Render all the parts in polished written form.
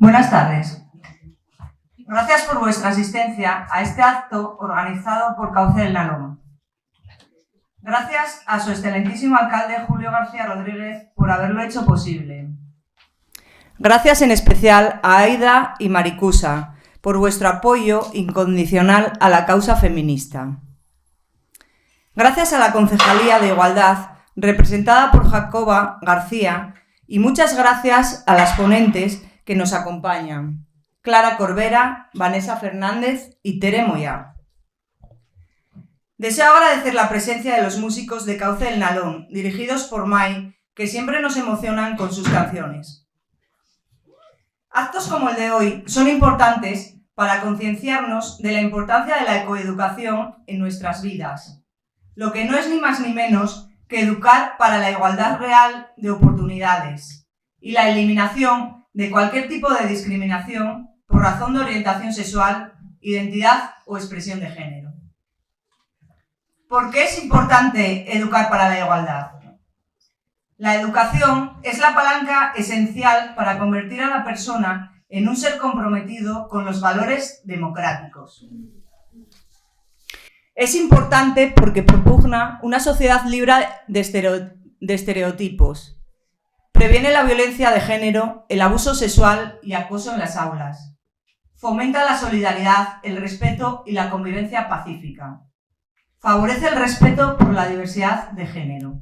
Buenas tardes. Gracias por vuestra asistencia a este acto organizado por Cauce del Nalón. Gracias a su excelentísimo alcalde Julio García Rodríguez por haberlo hecho posible. Gracias en especial a Aida y Maricusa por vuestro apoyo incondicional a la causa feminista. Gracias a la Concejalía de Igualdad, representada por Jacoba García, y muchas gracias a las ponentes que nos acompañan, Clara Corbera, Vanessa Fernández y Tere Moyá. Deseo agradecer la presencia de los músicos de Cauce del Nalón, dirigidos por Mai, que siempre nos emocionan con sus canciones. Actos como el de hoy son importantes para concienciarnos de la importancia de la ecoeducación en nuestras vidas, lo que no es ni más ni menos que educar para la igualdad real de oportunidades y la eliminación de cualquier tipo de discriminación por razón de orientación sexual, identidad o expresión de género. ¿Por qué es importante educar para la igualdad? La educación es la palanca esencial para convertir a la persona en un ser comprometido con los valores democráticos. Es importante porque propugna una sociedad libre de estereotipos, previene la violencia de género, el abuso sexual y acoso en las aulas, fomenta la solidaridad, el respeto y la convivencia pacífica, favorece el respeto por la diversidad de género.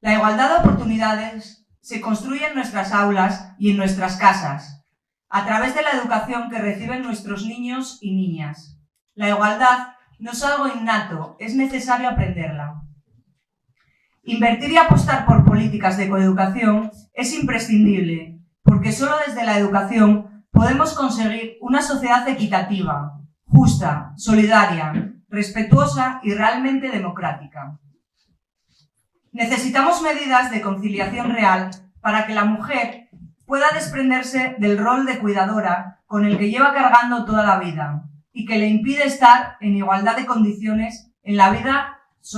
La igualdad de oportunidades se construye en nuestras aulas y en nuestras casas, a través de la educación que reciben nuestros niños y niñas. La igualdad no es algo innato, es necesario aprenderla. Invertir y apostar por políticas de coeducación es imprescindible, porque solo desde la educación podemos conseguir una sociedad equitativa, justa, solidaria, respetuosa y realmente democrática. Necesitamos medidas de conciliación real para que la mujer pueda desprenderse del rol de cuidadora con el que lleva cargando toda la vida y que le impide estar en igualdad de condiciones en la vida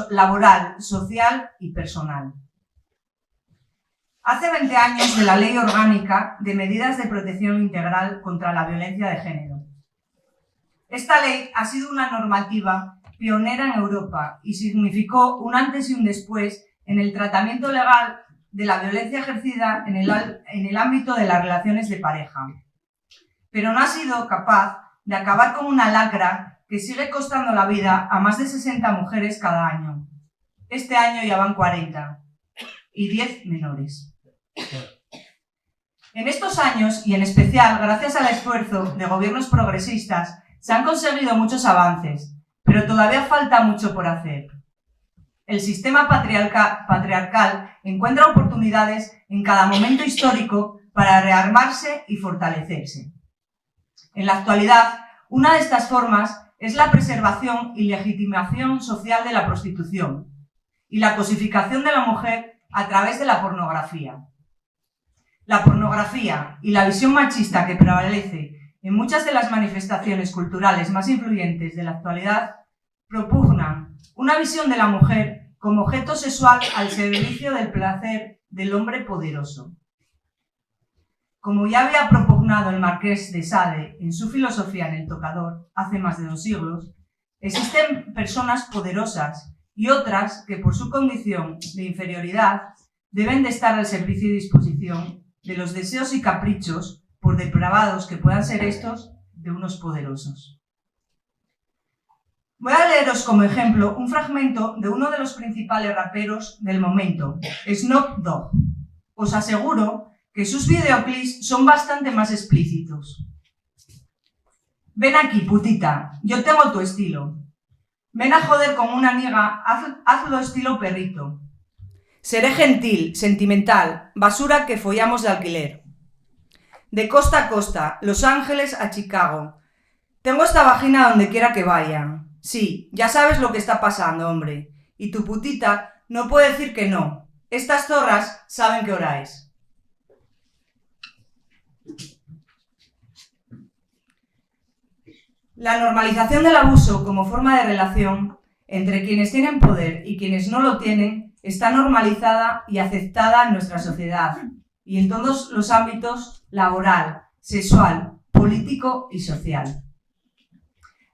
laboral, social y personal. Hace 20 años de la Ley Orgánica de Medidas de Protección Integral contra la Violencia de Género. Esta ley ha sido una normativa pionera en Europa y significó un antes y un después en el tratamiento legal de la violencia ejercida en el ámbito de las relaciones de pareja. Pero no ha sido capaz de acabar con una lacra que sigue costando la vida a más de 60 mujeres cada año. Este año ya van 40 y 10 menores. En estos años, y en especial gracias al esfuerzo de gobiernos progresistas, se han conseguido muchos avances, pero todavía falta mucho por hacer. El sistema patriarcal encuentra oportunidades en cada momento histórico para rearmarse y fortalecerse. En la actualidad, una de estas formas es la preservación y legitimación social de la prostitución y la cosificación de la mujer a través de la pornografía. La pornografía y la visión machista que prevalece en muchas de las manifestaciones culturales más influyentes de la actualidad propugnan una visión de la mujer como objeto sexual al servicio del placer del hombre poderoso. Como ya había propugnado el Marqués de Sade en su filosofía en El Tocador hace más de 2 siglos, existen personas poderosas y otras que por su condición de inferioridad deben de estar al servicio y disposición de los deseos y caprichos, por depravados que puedan ser estos, de unos poderosos. Voy a leeros como ejemplo un fragmento de uno de los principales raperos del momento, Snoop Dogg. Os aseguro que sus videoclips son bastante más explícitos. Ven aquí, putita, yo tengo tu estilo. Ven a joder con una niga, hazlo estilo perrito. Seré gentil, sentimental, basura que follamos de alquiler. De costa a costa, Los Ángeles a Chicago. Tengo esta vagina donde quiera que vaya. Sí, ya sabes lo que está pasando, hombre. Y tu putita no puede decir que no. Estas zorras saben qué hora es. La normalización del abuso como forma de relación entre quienes tienen poder y quienes no lo tienen está normalizada y aceptada en nuestra sociedad y en todos los ámbitos laboral, sexual, político y social.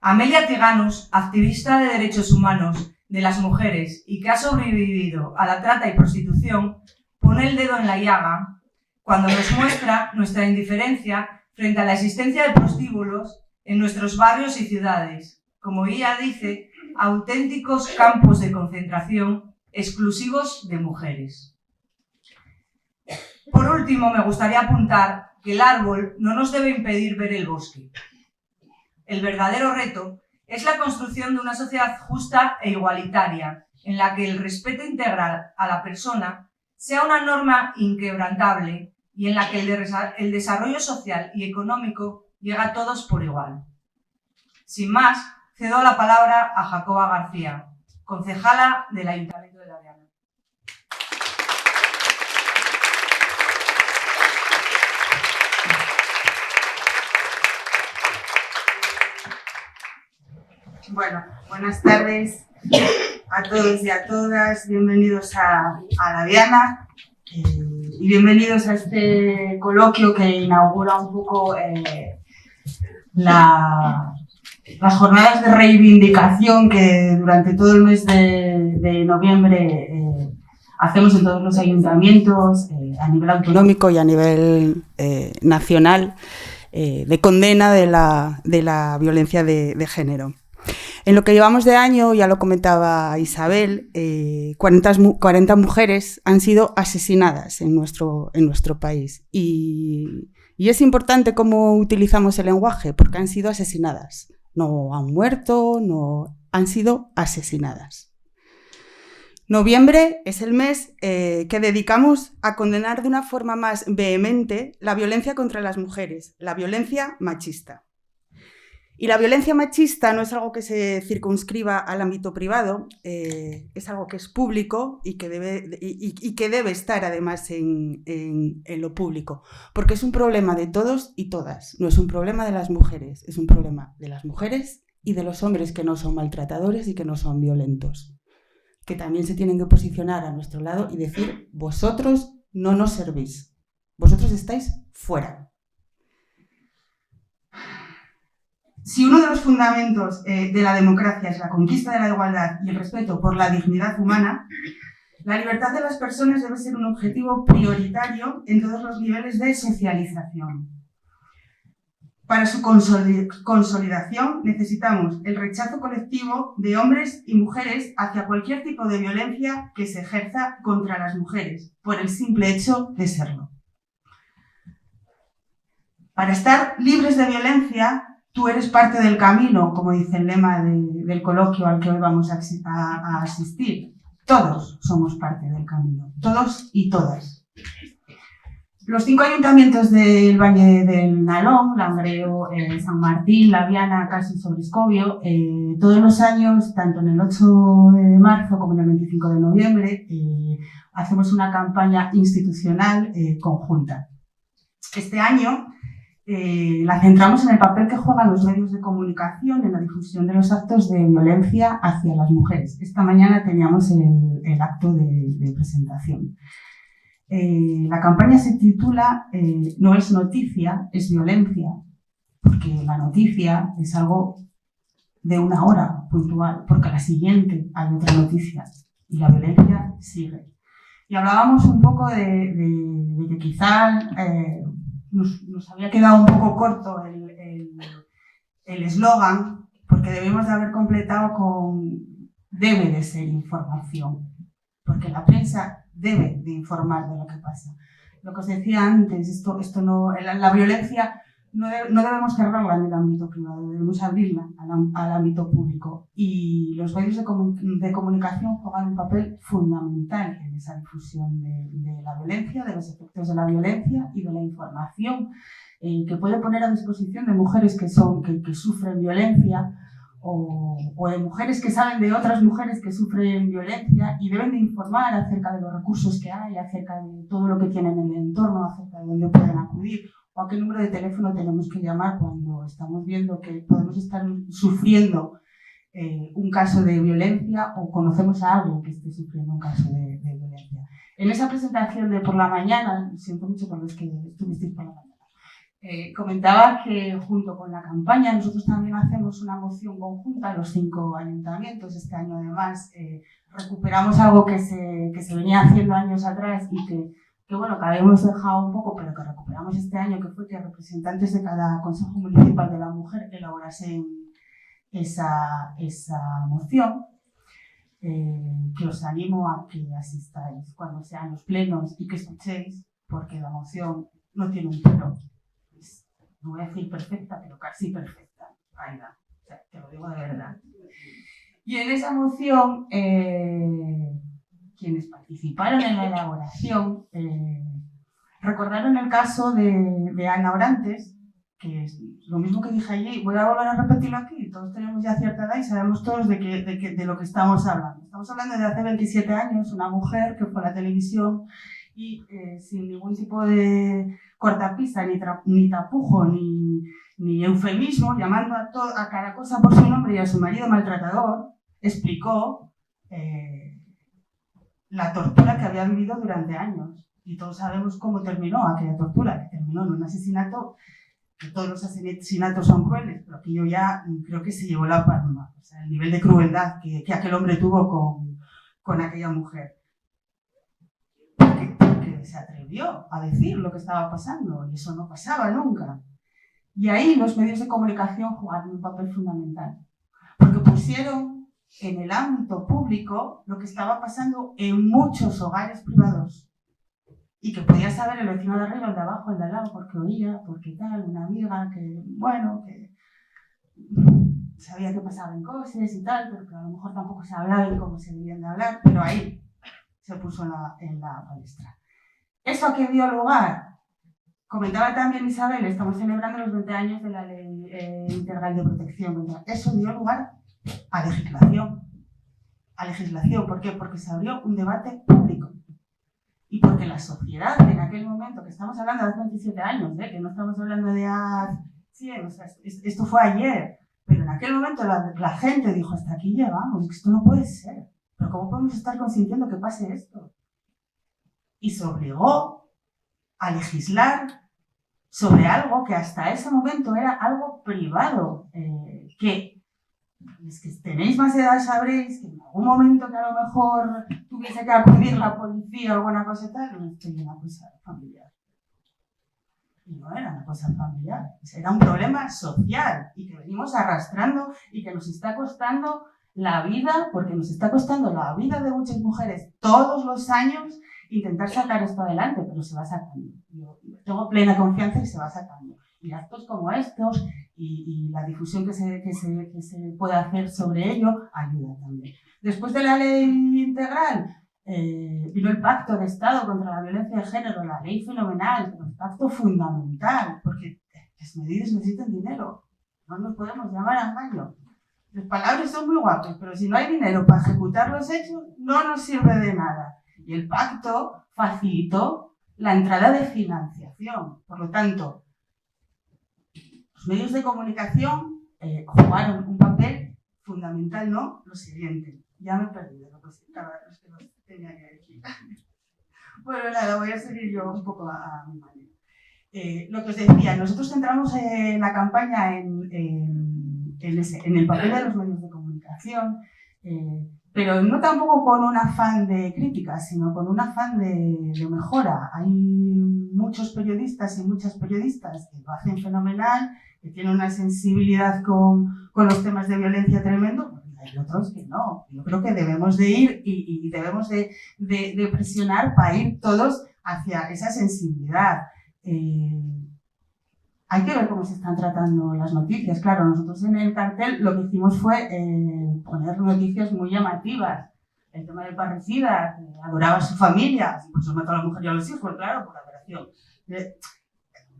Amelia Tiganus, activista de derechos humanos de las mujeres y que ha sobrevivido a la trata y prostitución, pone el dedo en la llaga cuando nos muestra nuestra indiferencia frente a la existencia de prostíbulos en nuestros barrios y ciudades, como ella dice, auténticos campos de concentración exclusivos de mujeres. Por último, me gustaría apuntar que el árbol no nos debe impedir ver el bosque. El verdadero reto es la construcción de una sociedad justa e igualitaria, en la que el respeto integral a la persona sea una norma inquebrantable y en la que el desarrollo social y económico llega a todos por igual. Sin más, cedo la palabra a Jacoba García, concejala del Ayuntamiento de La Diana. Bueno, buenas tardes a todos y a todas. Bienvenidos a La Diana y bienvenidos a este coloquio que inaugura un poco las jornadas de reivindicación que durante todo el mes de noviembre hacemos en todos los ayuntamientos a nivel autonómico y a nivel nacional de condena de la violencia de género. En lo que llevamos de año, ya lo comentaba Isabel, 40 mujeres han sido asesinadas en nuestro país. Y es importante cómo utilizamos el lenguaje, porque han sido asesinadas. No han muerto, no han sido asesinadas. Noviembre es el mes que dedicamos a condenar de una forma más vehemente la violencia contra las mujeres, la violencia machista. Y la violencia machista no es algo que se circunscriba al ámbito privado, es algo que es público y que debe estar además en lo público, porque es un problema de todos y todas, no es un problema de las mujeres, es un problema de las mujeres y de los hombres que no son maltratadores y que no son violentos, que también se tienen que posicionar a nuestro lado y decir: vosotros no nos servís, vosotros estáis fuera. Si uno de los fundamentos de la democracia es la conquista de la igualdad y el respeto por la dignidad humana, la libertad de las personas debe ser un objetivo prioritario en todos los niveles de socialización. Para su consolidación necesitamos el rechazo colectivo de hombres y mujeres hacia cualquier tipo de violencia que se ejerza contra las mujeres, por el simple hecho de serlo. Para estar libres de violencia, tú eres parte del camino, como dice el lema del coloquio al que hoy vamos a asistir. Todos somos parte del camino, todos y todas. Los 5 ayuntamientos del Valle del Nalón, Langreo, San Martín, La Diana, Caso y Sobrescobio, todos los años, tanto en el 8 de marzo como en el 25 de noviembre, hacemos una campaña institucional conjunta. Este año la centramos en el papel que juegan los medios de comunicación en la difusión de los actos de violencia hacia las mujeres. Esta mañana teníamos el acto de presentación. La campaña se titula No es noticia, es violencia, porque la noticia es algo de una hora puntual, porque a la siguiente hay otra noticia y la violencia sigue. Y hablábamos un poco de que quizás nos había quedado un poco corto el eslogan, porque debemos de haber completado con debe de ser información, porque la prensa debe de informar de lo que pasa. Lo que os decía antes, esto no, la violencia no debemos cerrarla en el ámbito privado, debemos abrirla al ámbito público. Y los medios de comunicación juegan un papel fundamental en esa difusión de la violencia, de los efectos de la violencia y de la información que puede poner a disposición de mujeres que sufren violencia o de mujeres que saben de otras mujeres que sufren violencia y deben de informar acerca de los recursos que hay, acerca de todo lo que tienen en el entorno, acerca de dónde pueden acudir o a qué número de teléfono tenemos que llamar cuando estamos viendo que podemos estar sufriendo un caso de violencia o conocemos a alguien que esté sufriendo un caso de violencia. En esa presentación de por la mañana, siento mucho por los que estuvisteis por la mañana, Comentaba que junto con la campaña nosotros también hacemos una moción conjunta en los 5 ayuntamientos. Este año además recuperamos algo que se venía haciendo años atrás y que bueno, que habíamos dejado un poco, pero que recuperamos este año, que fue que representantes de cada Consejo Municipal de la Mujer elaborasen esa moción, que os animo a que asistáis cuando sean los plenos y que escuchéis, porque la moción no tiene un pero. No voy a decir perfecta, pero casi perfecta. Ahí va. O sea, te lo digo de verdad. Y en esa moción, quienes participaron en la elaboración recordaron el caso de Ana Orantes, que es lo mismo que dije allí, voy a volver a repetirlo aquí. Todos tenemos ya cierta edad y sabemos todos de lo que estamos hablando. Estamos hablando de hace 27 años, una mujer que fue a la televisión y sin ningún tipo de cortapista, ni tapujo, ni eufemismo, llamando a cada cosa por su nombre y a su marido maltratador, explicó la tortura que había vivido durante años. Y todos sabemos cómo terminó aquella tortura, que terminó en un asesinato, que todos los asesinatos son crueles, pero aquello ya creo que se llevó la palma. O sea, el nivel de crueldad que aquel hombre tuvo con aquella mujer. Porque se atrevió a decir lo que estaba pasando, y eso no pasaba nunca. Y ahí los medios de comunicación jugaron un papel fundamental, porque pusieron en el ámbito público lo que estaba pasando en muchos hogares privados, y que podía saber el vecino de arriba, el de abajo, el de al lado, porque oía, porque tal, una amiga que, bueno, que sabía que pasaban cosas y tal, pero que a lo mejor tampoco se hablaba de cómo se debían de hablar, pero ahí se puso en la palestra. ¿Eso a qué dio lugar? Comentaba también Isabel, estamos celebrando los 20 años de la Ley Integral de Protección. Eso dio lugar a legislación. A legislación, ¿por qué? Porque se abrió un debate público. Y porque la sociedad, en aquel momento, que estamos hablando de hace 27 años, que no estamos hablando de hace 100, o sea, esto fue ayer, pero en aquel momento la gente dijo, hasta aquí llegamos, esto no puede ser. Pero ¿cómo podemos estar consintiendo que pase esto? Y se obligó a legislar sobre algo que hasta ese momento era algo privado, que los que tenéis más edad sabréis que en algún momento que a lo mejor tuviese que acudir la policía o alguna cosa y tal, no estoy en una cosa familiar. Y no era una cosa familiar, era un problema social y que venimos arrastrando y que nos está costando la vida, porque nos está costando la vida de muchas mujeres todos los años intentar sacar esto adelante, pero se va sacando. Yo tengo plena confianza que se va sacando. Y actos como estos y la difusión que se puede hacer sobre ello ayuda también. Después de la ley integral vino el pacto de Estado contra la violencia de género, la ley fenomenal, pero el pacto fundamental, porque las medidas necesitan dinero, no nos podemos llamar a engaño. Las palabras son muy guapas, pero si no hay dinero para ejecutar los hechos, no nos sirve de nada. Y el pacto facilitó la entrada de financiación. Por lo tanto, los medios de comunicación jugaron un papel fundamental, ¿no? Lo siguiente. Ya me he perdido lo que tenía que decir. Bueno, nada, voy a seguir yo un poco a mi manera. Lo que os decía, nosotros centramos la campaña en el papel de los medios de comunicación, pero no tampoco con un afán de crítica, sino con un afán de mejora. Hay muchos periodistas y muchas periodistas que lo hacen fenomenal, que tienen una sensibilidad con los temas de violencia tremendo, y hay otros que no. Yo creo que debemos de ir y debemos de presionar para ir todos hacia esa sensibilidad. Hay que ver cómo se están tratando las noticias. Claro, nosotros en el cartel lo que hicimos fue poner noticias muy llamativas. El tema del parricida, que adoraba a su familia, por eso mató a la mujer y a los hijos, claro, por aberración.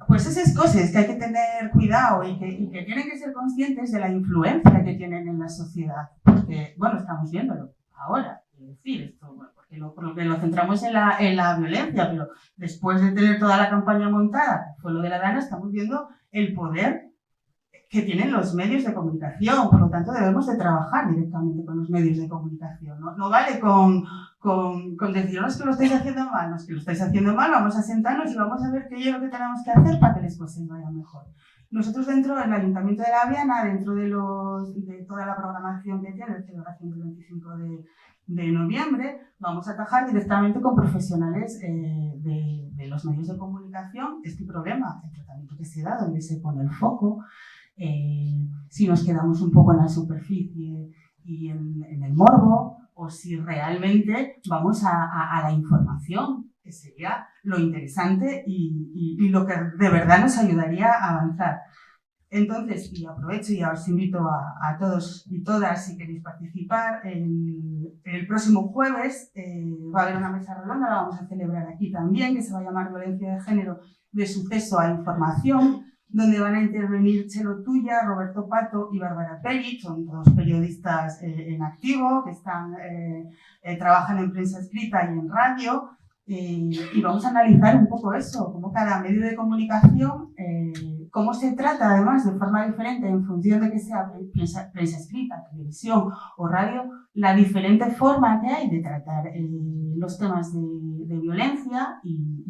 Pues esas cosas que hay que tener cuidado y que tienen que ser conscientes de la influencia que tienen en la sociedad. Porque, bueno, estamos viéndolo ahora. Es decir, esto, bueno, porque lo centramos en la violencia, pero después de tener toda la campaña montada, fue lo de la Dana, estamos viendo el poder que tienen los medios de comunicación. Por lo tanto, debemos de trabajar directamente con los medios de comunicación. No vale con decir, no es que lo estáis haciendo mal, no es que lo estáis haciendo mal, vamos a sentarnos y vamos a ver qué es lo que tenemos que hacer para que las cosas vayan mejor. Nosotros dentro del Ayuntamiento de La Viana, dentro de toda la programación que tiene, de celebración del 25 de noviembre, vamos a trabajar directamente con profesionales de los medios de comunicación este problema, el tratamiento que se da, donde se pone el foco, si nos quedamos un poco en la superficie y en el morbo, o si realmente vamos a la información, que sería lo interesante y lo que de verdad nos ayudaría a avanzar. Entonces, y aprovecho y os invito a todos y todas, si queréis participar, el próximo jueves va a haber una mesa redonda, la vamos a celebrar aquí también, que se va a llamar Violencia de Género de suceso a información, donde van a intervenir Chelo Tuya, Roberto Pato y Bárbara Peri, son dos periodistas en activo, que trabajan en prensa escrita y en radio, y vamos a analizar un poco eso, cómo cada medio de comunicación, cómo se trata además de forma diferente en función de que sea prensa escrita, televisión o radio, la diferente forma que hay de tratar los temas de violencia y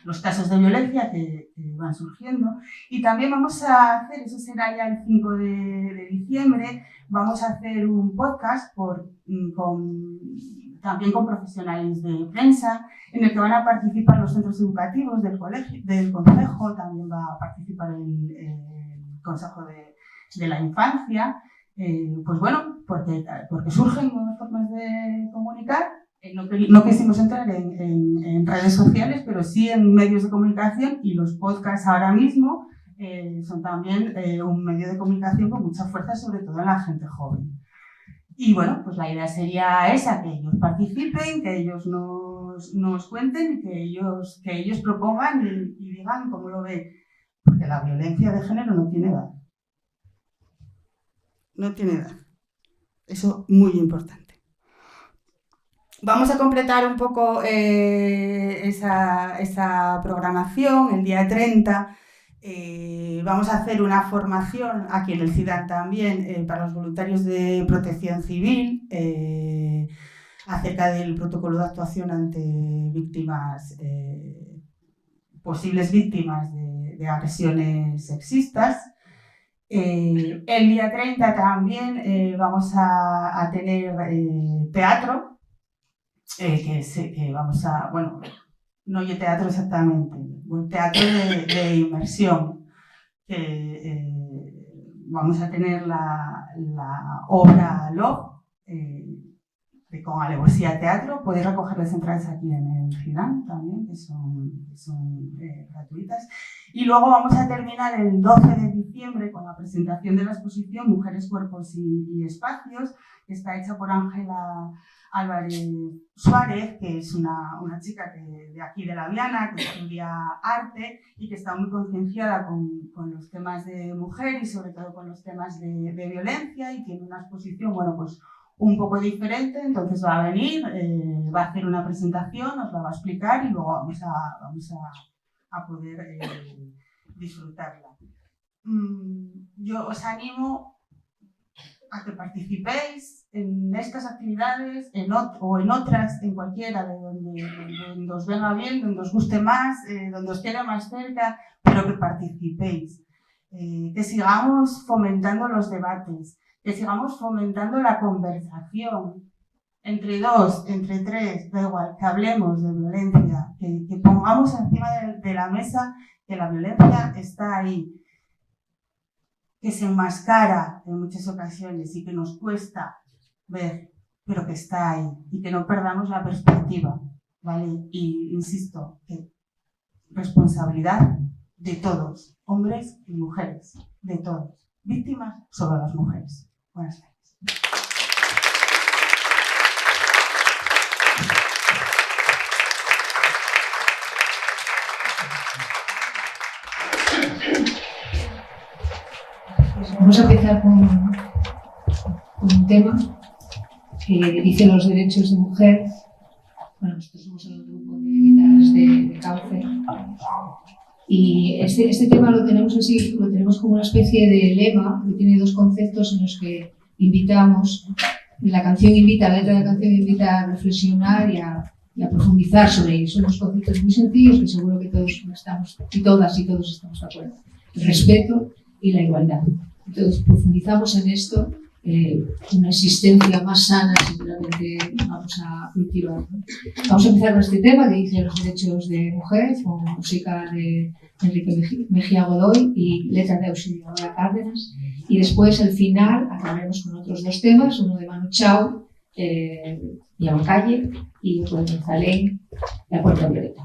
los casos de violencia que van surgiendo. Y también vamos a hacer, eso será ya el 5 de diciembre, vamos a hacer un podcast también con profesionales de prensa, en el que van a participar los centros educativos del Concejo, también va a participar el Consejo de la Infancia, pues bueno, porque surgen nuevas formas de comunicar. No quisimos entrar en redes sociales, pero sí en medios de comunicación, y los podcasts ahora mismo son también un medio de comunicación con mucha fuerza, sobre todo en la gente joven. Y bueno, pues la idea sería esa, que ellos participen, que ellos nos cuenten, que ellos propongan y digan cómo lo ven. Porque la violencia de género no tiene edad. No tiene edad. Eso es muy importante. Vamos a completar un poco esa programación. El día 30 vamos a hacer una formación aquí en el CIDAN también para los voluntarios de protección civil acerca del protocolo de actuación ante víctimas, posibles víctimas de agresiones sexistas. El día 30 también vamos a tener teatro. Que vamos a, bueno, no hay teatro exactamente, un teatro de inmersión, que vamos a tener la obra Love, con alevosía teatro. Podéis recoger las entradas aquí en el CIDAN también, que son gratuitas. Y luego vamos a terminar el 12 de diciembre con la presentación de la exposición Mujeres, Cuerpos y Espacios, que está hecha por Ángela Álvarez Suárez, que es una chica de aquí de La Viana, que estudia arte y que está muy concienciada con los temas de mujer y sobre todo con los temas de violencia, y tiene una exposición, bueno, pues un poco diferente. Entonces va a venir, va a hacer una presentación, nos la va a explicar y luego vamos a poder disfrutarla. Yo os animo a que participéis en estas actividades o en otras, en cualquiera, de donde os venga bien, donde os guste más, donde os quede más cerca, pero que participéis, que sigamos fomentando los debates, que sigamos fomentando la conversación entre dos, entre tres, da igual, que hablemos de violencia, que pongamos encima de la mesa que la violencia está ahí, que se enmascara en muchas ocasiones y que nos cuesta ver, pero que está ahí, y que no perdamos la perspectiva, ¿vale? Y insisto, que responsabilidad de todos, hombres y mujeres, de todos. Víctimas solo las mujeres. Buenas tardes. Pues vamos a empezar con un tema que dice los derechos de mujer. Bueno, nosotros somos el grupo de guitarras de cauce. Y este tema lo tenemos así, lo tenemos como una especie de lema, que tiene dos conceptos en los que invitamos, la canción invita, la letra de la canción invita a reflexionar y a profundizar sobre ellos. Son dos conceptos muy sencillos que seguro que todos estamos, y todas y todos estamos de acuerdo. El respeto y la igualdad. Entonces profundizamos en esto, una existencia más sana seguramente vamos a cultivar, ¿no? Vamos a empezar con este tema que dice los derechos de mujer, con música de Enrique Mejía Godoy y letras de Auxiliadora Cárdenas, y después al final acabaremos con otros dos temas, uno de Manu Chao, Calle, y otro de Gonzalén, La Puerta Violeta.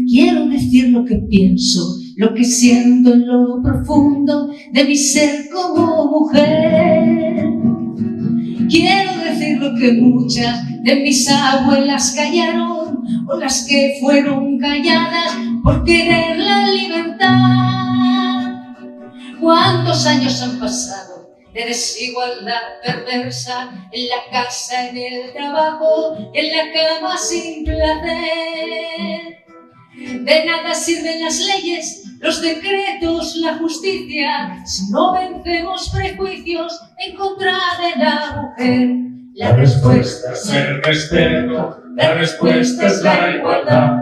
Quiero decir lo que pienso, lo que siento en lo profundo de mi ser como mujer. Quiero decir lo que muchas de mis abuelas callaron, o las que fueron calladas por querer la libertad. ¿Cuántos años han pasado de desigualdad perversa en la casa, en el trabajo, en la cama sin placer? De nada sirven las leyes, los decretos, la justicia, si no vencemos prejuicios en contra de la mujer. La respuesta es el respeto, la respuesta es la igualdad.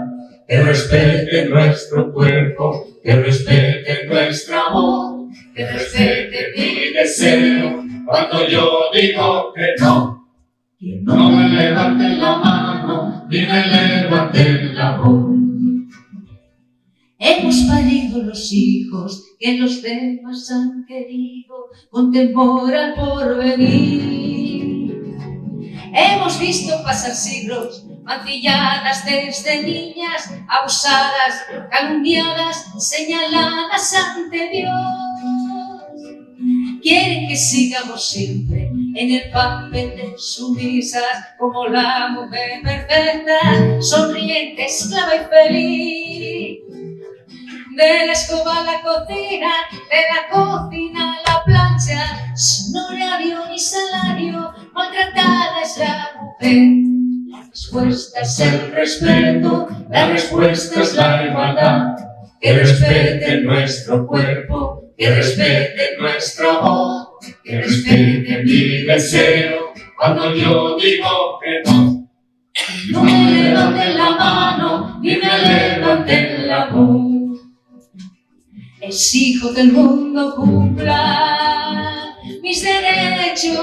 Que respeten nuestro cuerpo, que respeten nuestra voz, que respeten mi deseo cuando yo digo que no. Que no me levanten la mano, ni me levanten la voz. Hemos parido los hijos que los demás han querido con temor al porvenir. Hemos visto pasar siglos mancilladas desde niñas, abusadas, calumniadas, señaladas ante Dios. Quieren que sigamos siempre en el papel de sumisas como la mujer perfecta, sonriente, esclava y feliz. De la escoba a la cocina, de la cocina a la plancha, sin horario ni salario, maltratada es la mujer. La respuesta es el respeto, la respuesta es la igualdad. Que respeten nuestro cuerpo, que respeten nuestra voz, que respeten mi deseo cuando yo digo que no. No me levanten la mano, ni me levanten la voz. Exijo que el mundo cumpla mis derechos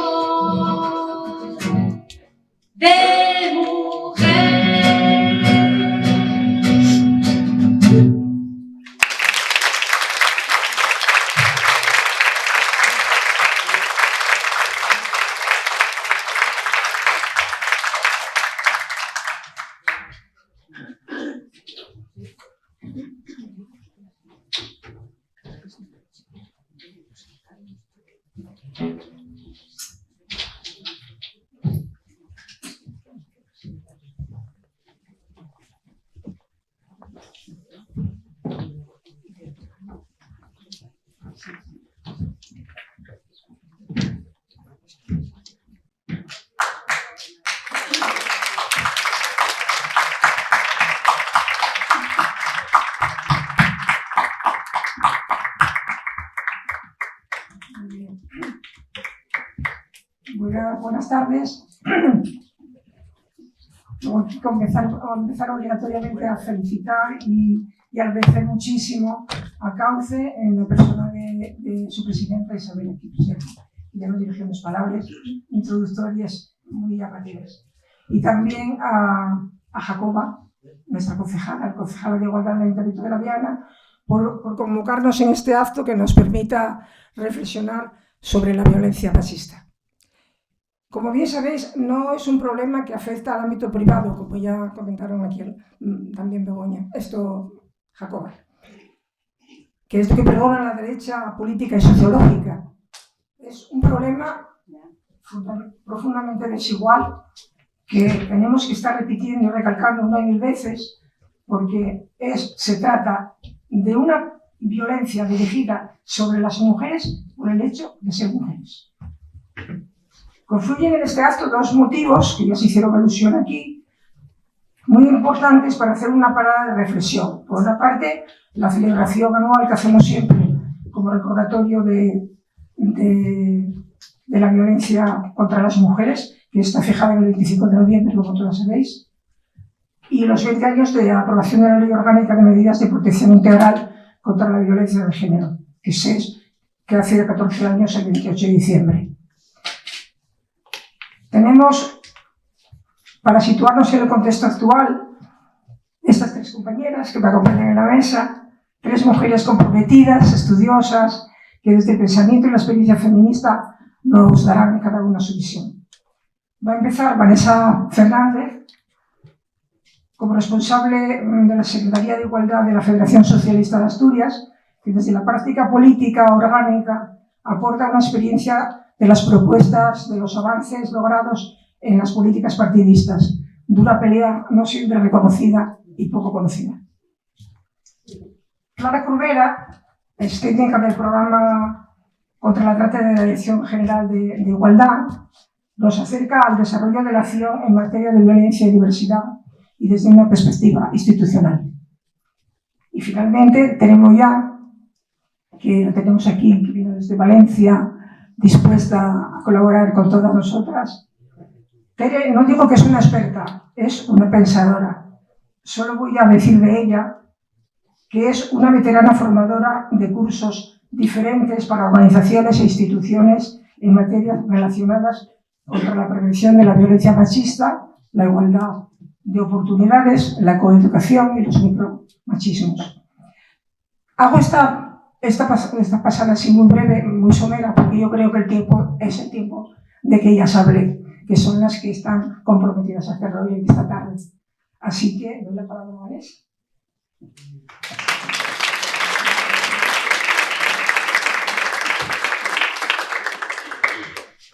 de mujer. Buenas tardes. Tengo que comenzar obligatoriamente a felicitar y agradecer muchísimo a Cauce en la persona de su presidenta Isabel Equipse. Ya nos dirigió unas palabras introductorias muy llamativas. Y también a Jacoba, nuestra concejala de Igualdad en el Ayuntamiento de La Viana, por convocarnos en este acto que nos permita reflexionar sobre la violencia machista. Como bien sabéis, no es un problema que afecta al ámbito privado, como ya comentaron aquí también Begoña, Jacoba, que es lo que pregona la derecha política y sociológica. Es un problema profundamente desigual que tenemos que estar repitiendo y recalcando una y mil veces porque se trata de una violencia dirigida sobre las mujeres por el hecho de ser mujeres. Confluyen en este acto dos motivos, que ya se hicieron alusión aquí, muy importantes para hacer una parada de reflexión. Por una parte, la celebración anual que hacemos siempre como recordatorio de la violencia contra las mujeres, que está fijada en el 25 de noviembre, como todos sabéis, y los 20 años de la aprobación de la Ley Orgánica de Medidas de Protección Integral contra la Violencia de Género, que hace 14 años, el 28 de diciembre. Tenemos, para situarnos en el contexto actual, estas tres compañeras que me acompañan en la mesa, tres mujeres comprometidas, estudiosas, que desde el pensamiento y la experiencia feminista nos darán cada una su visión. Va a empezar Vanessa Fernández, como responsable de la Secretaría de Igualdad de la Federación Socialista de Asturias, que desde la práctica política orgánica aporta una experiencia de las propuestas, de los avances logrados en las políticas partidistas. Dura pelea, no siempre reconocida y poco conocida. Clara Crubera es técnica del programa contra la trata de la Dirección General de Igualdad. Nos acerca al desarrollo de la acción en materia de violencia y diversidad y desde una perspectiva institucional. Y finalmente tenemos ya, que lo tenemos aquí, que vino desde Valencia, dispuesta a colaborar con todas nosotras. Tere, no digo que es una experta, es una pensadora. Solo voy a decir de ella que es una veterana formadora de cursos diferentes para organizaciones e instituciones en materias relacionadas contra la prevención de la violencia machista, la igualdad de oportunidades, la coeducación y los micromachismos. Hago esta pasada así muy breve, muy somera, porque yo creo que el tiempo es el tiempo de que ellas hablen, que son las que están comprometidas a hacerlo hoy esta tarde. Así que doy la palabra a Vanessa.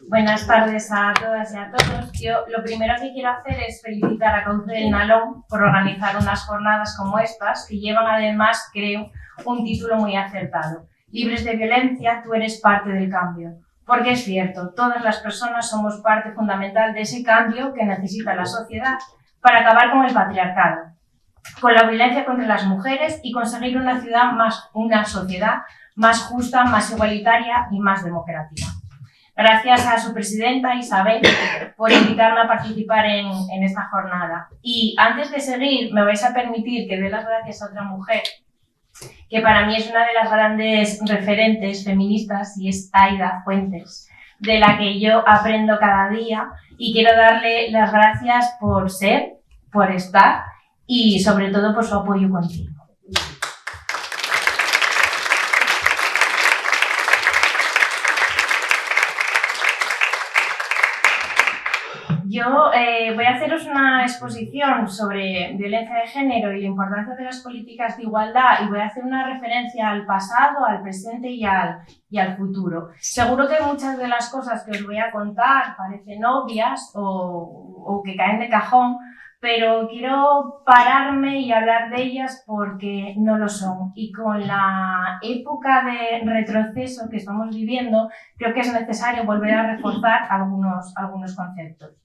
Buenas tardes a todas y a todos. Yo lo primero que quiero hacer es felicitar a Cauce del Nalón por organizar unas jornadas como estas, que llevan además, creo, un título muy acertado. Libres de violencia, tú eres parte del cambio. Porque es cierto, todas las personas somos parte fundamental de ese cambio que necesita la sociedad para acabar con el patriarcado, con la violencia contra las mujeres y conseguir una sociedad más justa, más igualitaria y más democrática. Gracias a su presidenta, Isabel, por invitarme a participar en esta jornada. Y antes de seguir, me vais a permitir que dé las gracias a otra mujer que para mí es una de las grandes referentes feministas y es Aida Fuentes, de la que yo aprendo cada día y quiero darle las gracias por ser, por estar y sobre todo por su apoyo continuo. Yo voy a haceros una exposición sobre violencia de género y la importancia de las políticas de igualdad y voy a hacer una referencia al pasado, al presente y al futuro. Seguro que muchas de las cosas que os voy a contar parecen obvias o que caen de cajón, pero quiero pararme y hablar de ellas porque no lo son. Y con la época de retroceso que estamos viviendo, creo que es necesario volver a reforzar algunos conceptos.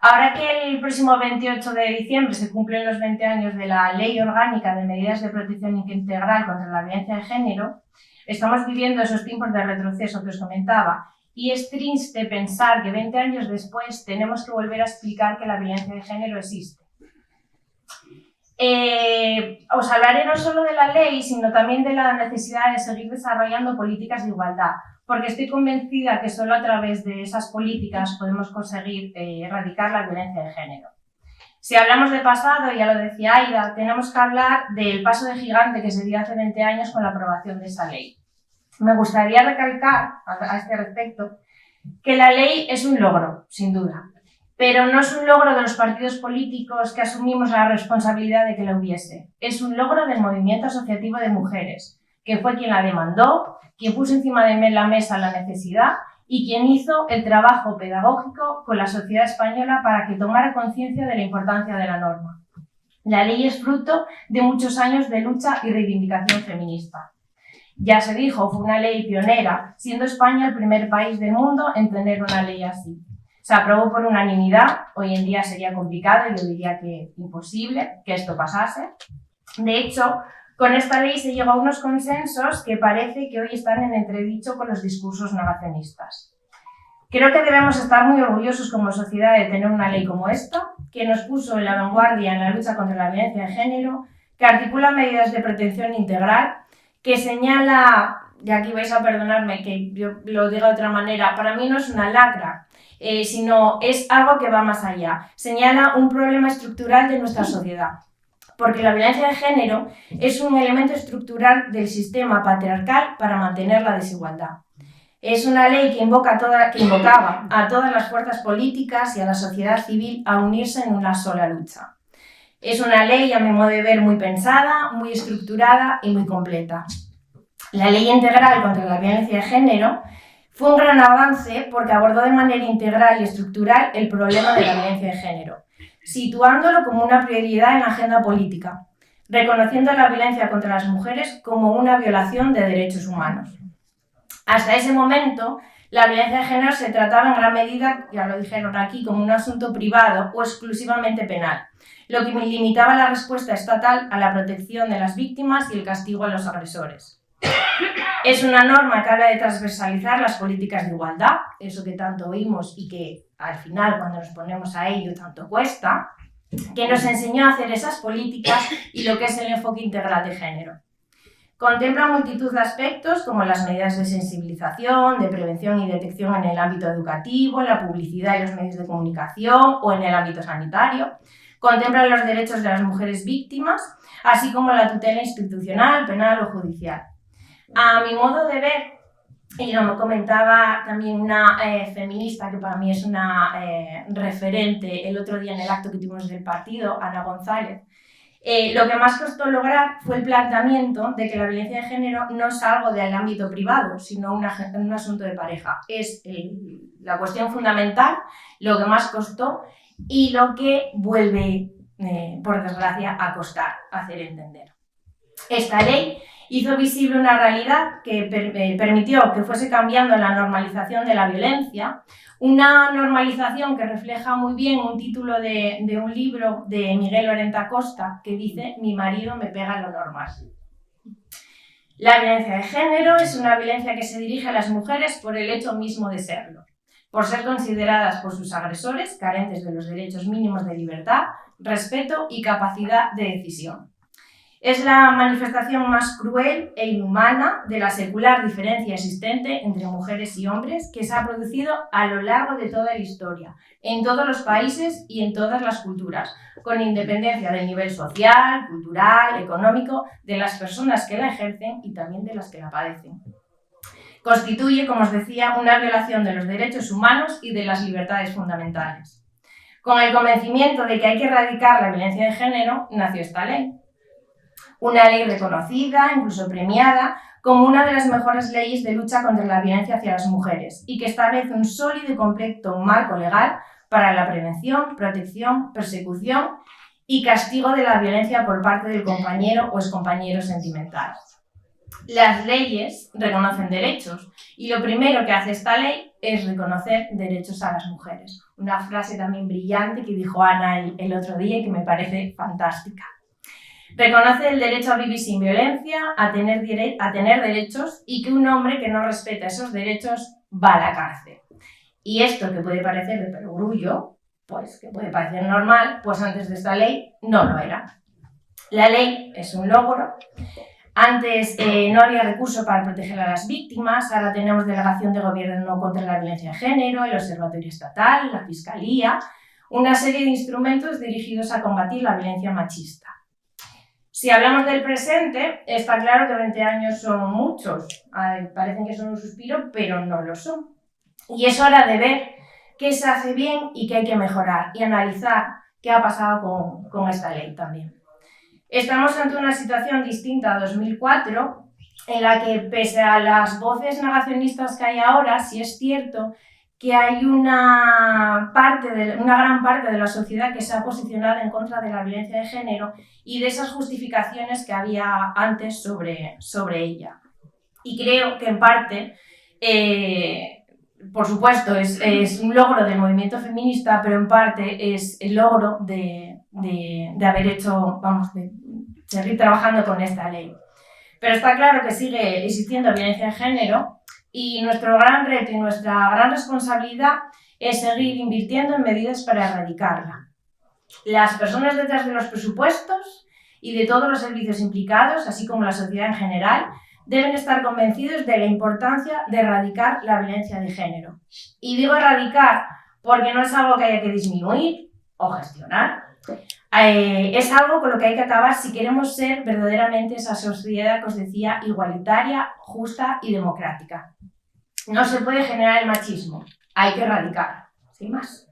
Ahora que el próximo 28 de diciembre se cumplen los 20 años de la Ley Orgánica de Medidas de Protección Integral contra la Violencia de Género, estamos viviendo esos tiempos de retroceso que os comentaba y es triste pensar que 20 años después tenemos que volver a explicar que la violencia de género existe. Os hablaré no solo de la ley, sino también de la necesidad de seguir desarrollando políticas de igualdad, porque estoy convencida que solo a través de esas políticas podemos conseguir erradicar la violencia de género. Si hablamos de pasado, ya lo decía Aida, tenemos que hablar del paso de gigante que se dio hace 20 años con la aprobación de esa ley. Me gustaría recalcar a este respecto que la ley es un logro, sin duda, pero no es un logro de los partidos políticos que asumimos la responsabilidad de que la hubiese. Es un logro del movimiento asociativo de mujeres, que fue quien la demandó, quien puso encima de la mesa la necesidad y quien hizo el trabajo pedagógico con la sociedad española para que tomara conciencia de la importancia de la norma. La ley es fruto de muchos años de lucha y reivindicación feminista. Ya se dijo, fue una ley pionera, siendo España el primer país del mundo en tener una ley así. Se aprobó por unanimidad, hoy en día sería complicado, yo diría que imposible que esto pasase. De hecho, con esta ley se llegó a unos consensos que parece que hoy están en entredicho con los discursos negacionistas. Creo que debemos estar muy orgullosos como sociedad de tener una ley como esta, que nos puso en la vanguardia en la lucha contra la violencia de género, que articula medidas de protección integral, que señala, y aquí vais a perdonarme que yo lo diga de otra manera, para mí no es una lacra, sino es algo que va más allá. Señala un problema estructural de nuestra sociedad, porque la violencia de género es un elemento estructural del sistema patriarcal para mantener la desigualdad. Es una ley que invocaba a todas las fuerzas políticas y a la sociedad civil a unirse en una sola lucha. Es una ley, a mi modo de ver, muy pensada, muy estructurada y muy completa. La Ley Integral contra la Violencia de Género fue un gran avance porque abordó de manera integral y estructural el problema de la violencia de género, situándolo como una prioridad en la agenda política, reconociendo la violencia contra las mujeres como una violación de derechos humanos. Hasta ese momento, la violencia de género se trataba en gran medida, ya lo dijeron aquí, como un asunto privado o exclusivamente penal, lo que limitaba la respuesta estatal a la protección de las víctimas y el castigo a los agresores. Es una norma que habla de transversalizar las políticas de igualdad, eso que tanto oímos y que al final, cuando nos ponemos a ello, tanto cuesta, que nos enseñó a hacer esas políticas y lo que es el enfoque integral de género. Contempla multitud de aspectos como las medidas de sensibilización, de prevención y detección en el ámbito educativo, en la publicidad y los medios de comunicación o en el ámbito sanitario. Contempla los derechos de las mujeres víctimas, así como la tutela institucional, penal o judicial. A mi modo de ver, y lo comentaba también una feminista que para mí es una referente el otro día en el acto que tuvimos del partido, Ana González, lo que más costó lograr fue el planteamiento de que la violencia de género no es algo del ámbito privado, sino un asunto de pareja. Es la cuestión fundamental, lo que más costó y lo que vuelve, por desgracia, a costar hacer entender. Esta ley hizo visible una realidad que permitió que fuese cambiando la normalización de la violencia, una normalización que refleja muy bien un título de un libro de Miguel Lorente Costa que dice «Mi marido me pega lo normal». La violencia de género es una violencia que se dirige a las mujeres por el hecho mismo de serlo, por ser consideradas por sus agresores carentes de los derechos mínimos de libertad, respeto y capacidad de decisión. Es la manifestación más cruel e inhumana de la secular diferencia existente entre mujeres y hombres que se ha producido a lo largo de toda la historia, en todos los países y en todas las culturas, con independencia del nivel social, cultural, económico, de las personas que la ejercen y también de las que la padecen. Constituye, como os decía, una violación de los derechos humanos y de las libertades fundamentales. Con el convencimiento de que hay que erradicar la violencia de género, nació esta ley. Una ley reconocida, incluso premiada, como una de las mejores leyes de lucha contra la violencia hacia las mujeres y que establece un sólido y completo marco legal para la prevención, protección, persecución y castigo de la violencia por parte del compañero o excompañero sentimental. Las leyes reconocen derechos y lo primero que hace esta ley es reconocer derechos a las mujeres. Una frase también brillante que dijo Ana el otro día y que me parece fantástica. Reconoce el derecho a vivir sin violencia, a tener derechos y que un hombre que no respeta esos derechos va a la cárcel. Y esto que puede parecer de perogrullo, pues que puede parecer normal, pues antes de esta ley no lo era. La ley es un logro. Antes no había recurso para proteger a las víctimas, ahora tenemos delegación de gobierno contra la violencia de género, el Observatorio Estatal, la Fiscalía, una serie de instrumentos dirigidos a combatir la violencia machista. Si hablamos del presente, está claro que 20 años son muchos, parecen que son un suspiro, pero no lo son. Y es hora de ver qué se hace bien y qué hay que mejorar y analizar qué ha pasado con esta ley también. Estamos ante una situación distinta a 2004, en la que, pese a las voces negacionistas que hay ahora, sí es cierto que hay una gran parte de la sociedad que se ha posicionado en contra de la violencia de género y de esas justificaciones que había antes sobre ella. Y creo que en parte, por supuesto, es un logro del movimiento feminista, pero en parte es el logro de haber hecho, de seguir trabajando con esta ley. Pero está claro que sigue existiendo violencia de género y nuestro gran reto y nuestra gran responsabilidad es seguir invirtiendo en medidas para erradicarla. Las personas detrás de los presupuestos y de todos los servicios implicados, así como la sociedad en general, deben estar convencidos de la importancia de erradicar la violencia de género. Y digo erradicar porque no es algo que haya que disminuir o gestionar. Es algo con lo que hay que acabar si queremos ser verdaderamente esa sociedad que os decía, igualitaria, justa y democrática. No se puede generar el machismo, hay que erradicar, sin más.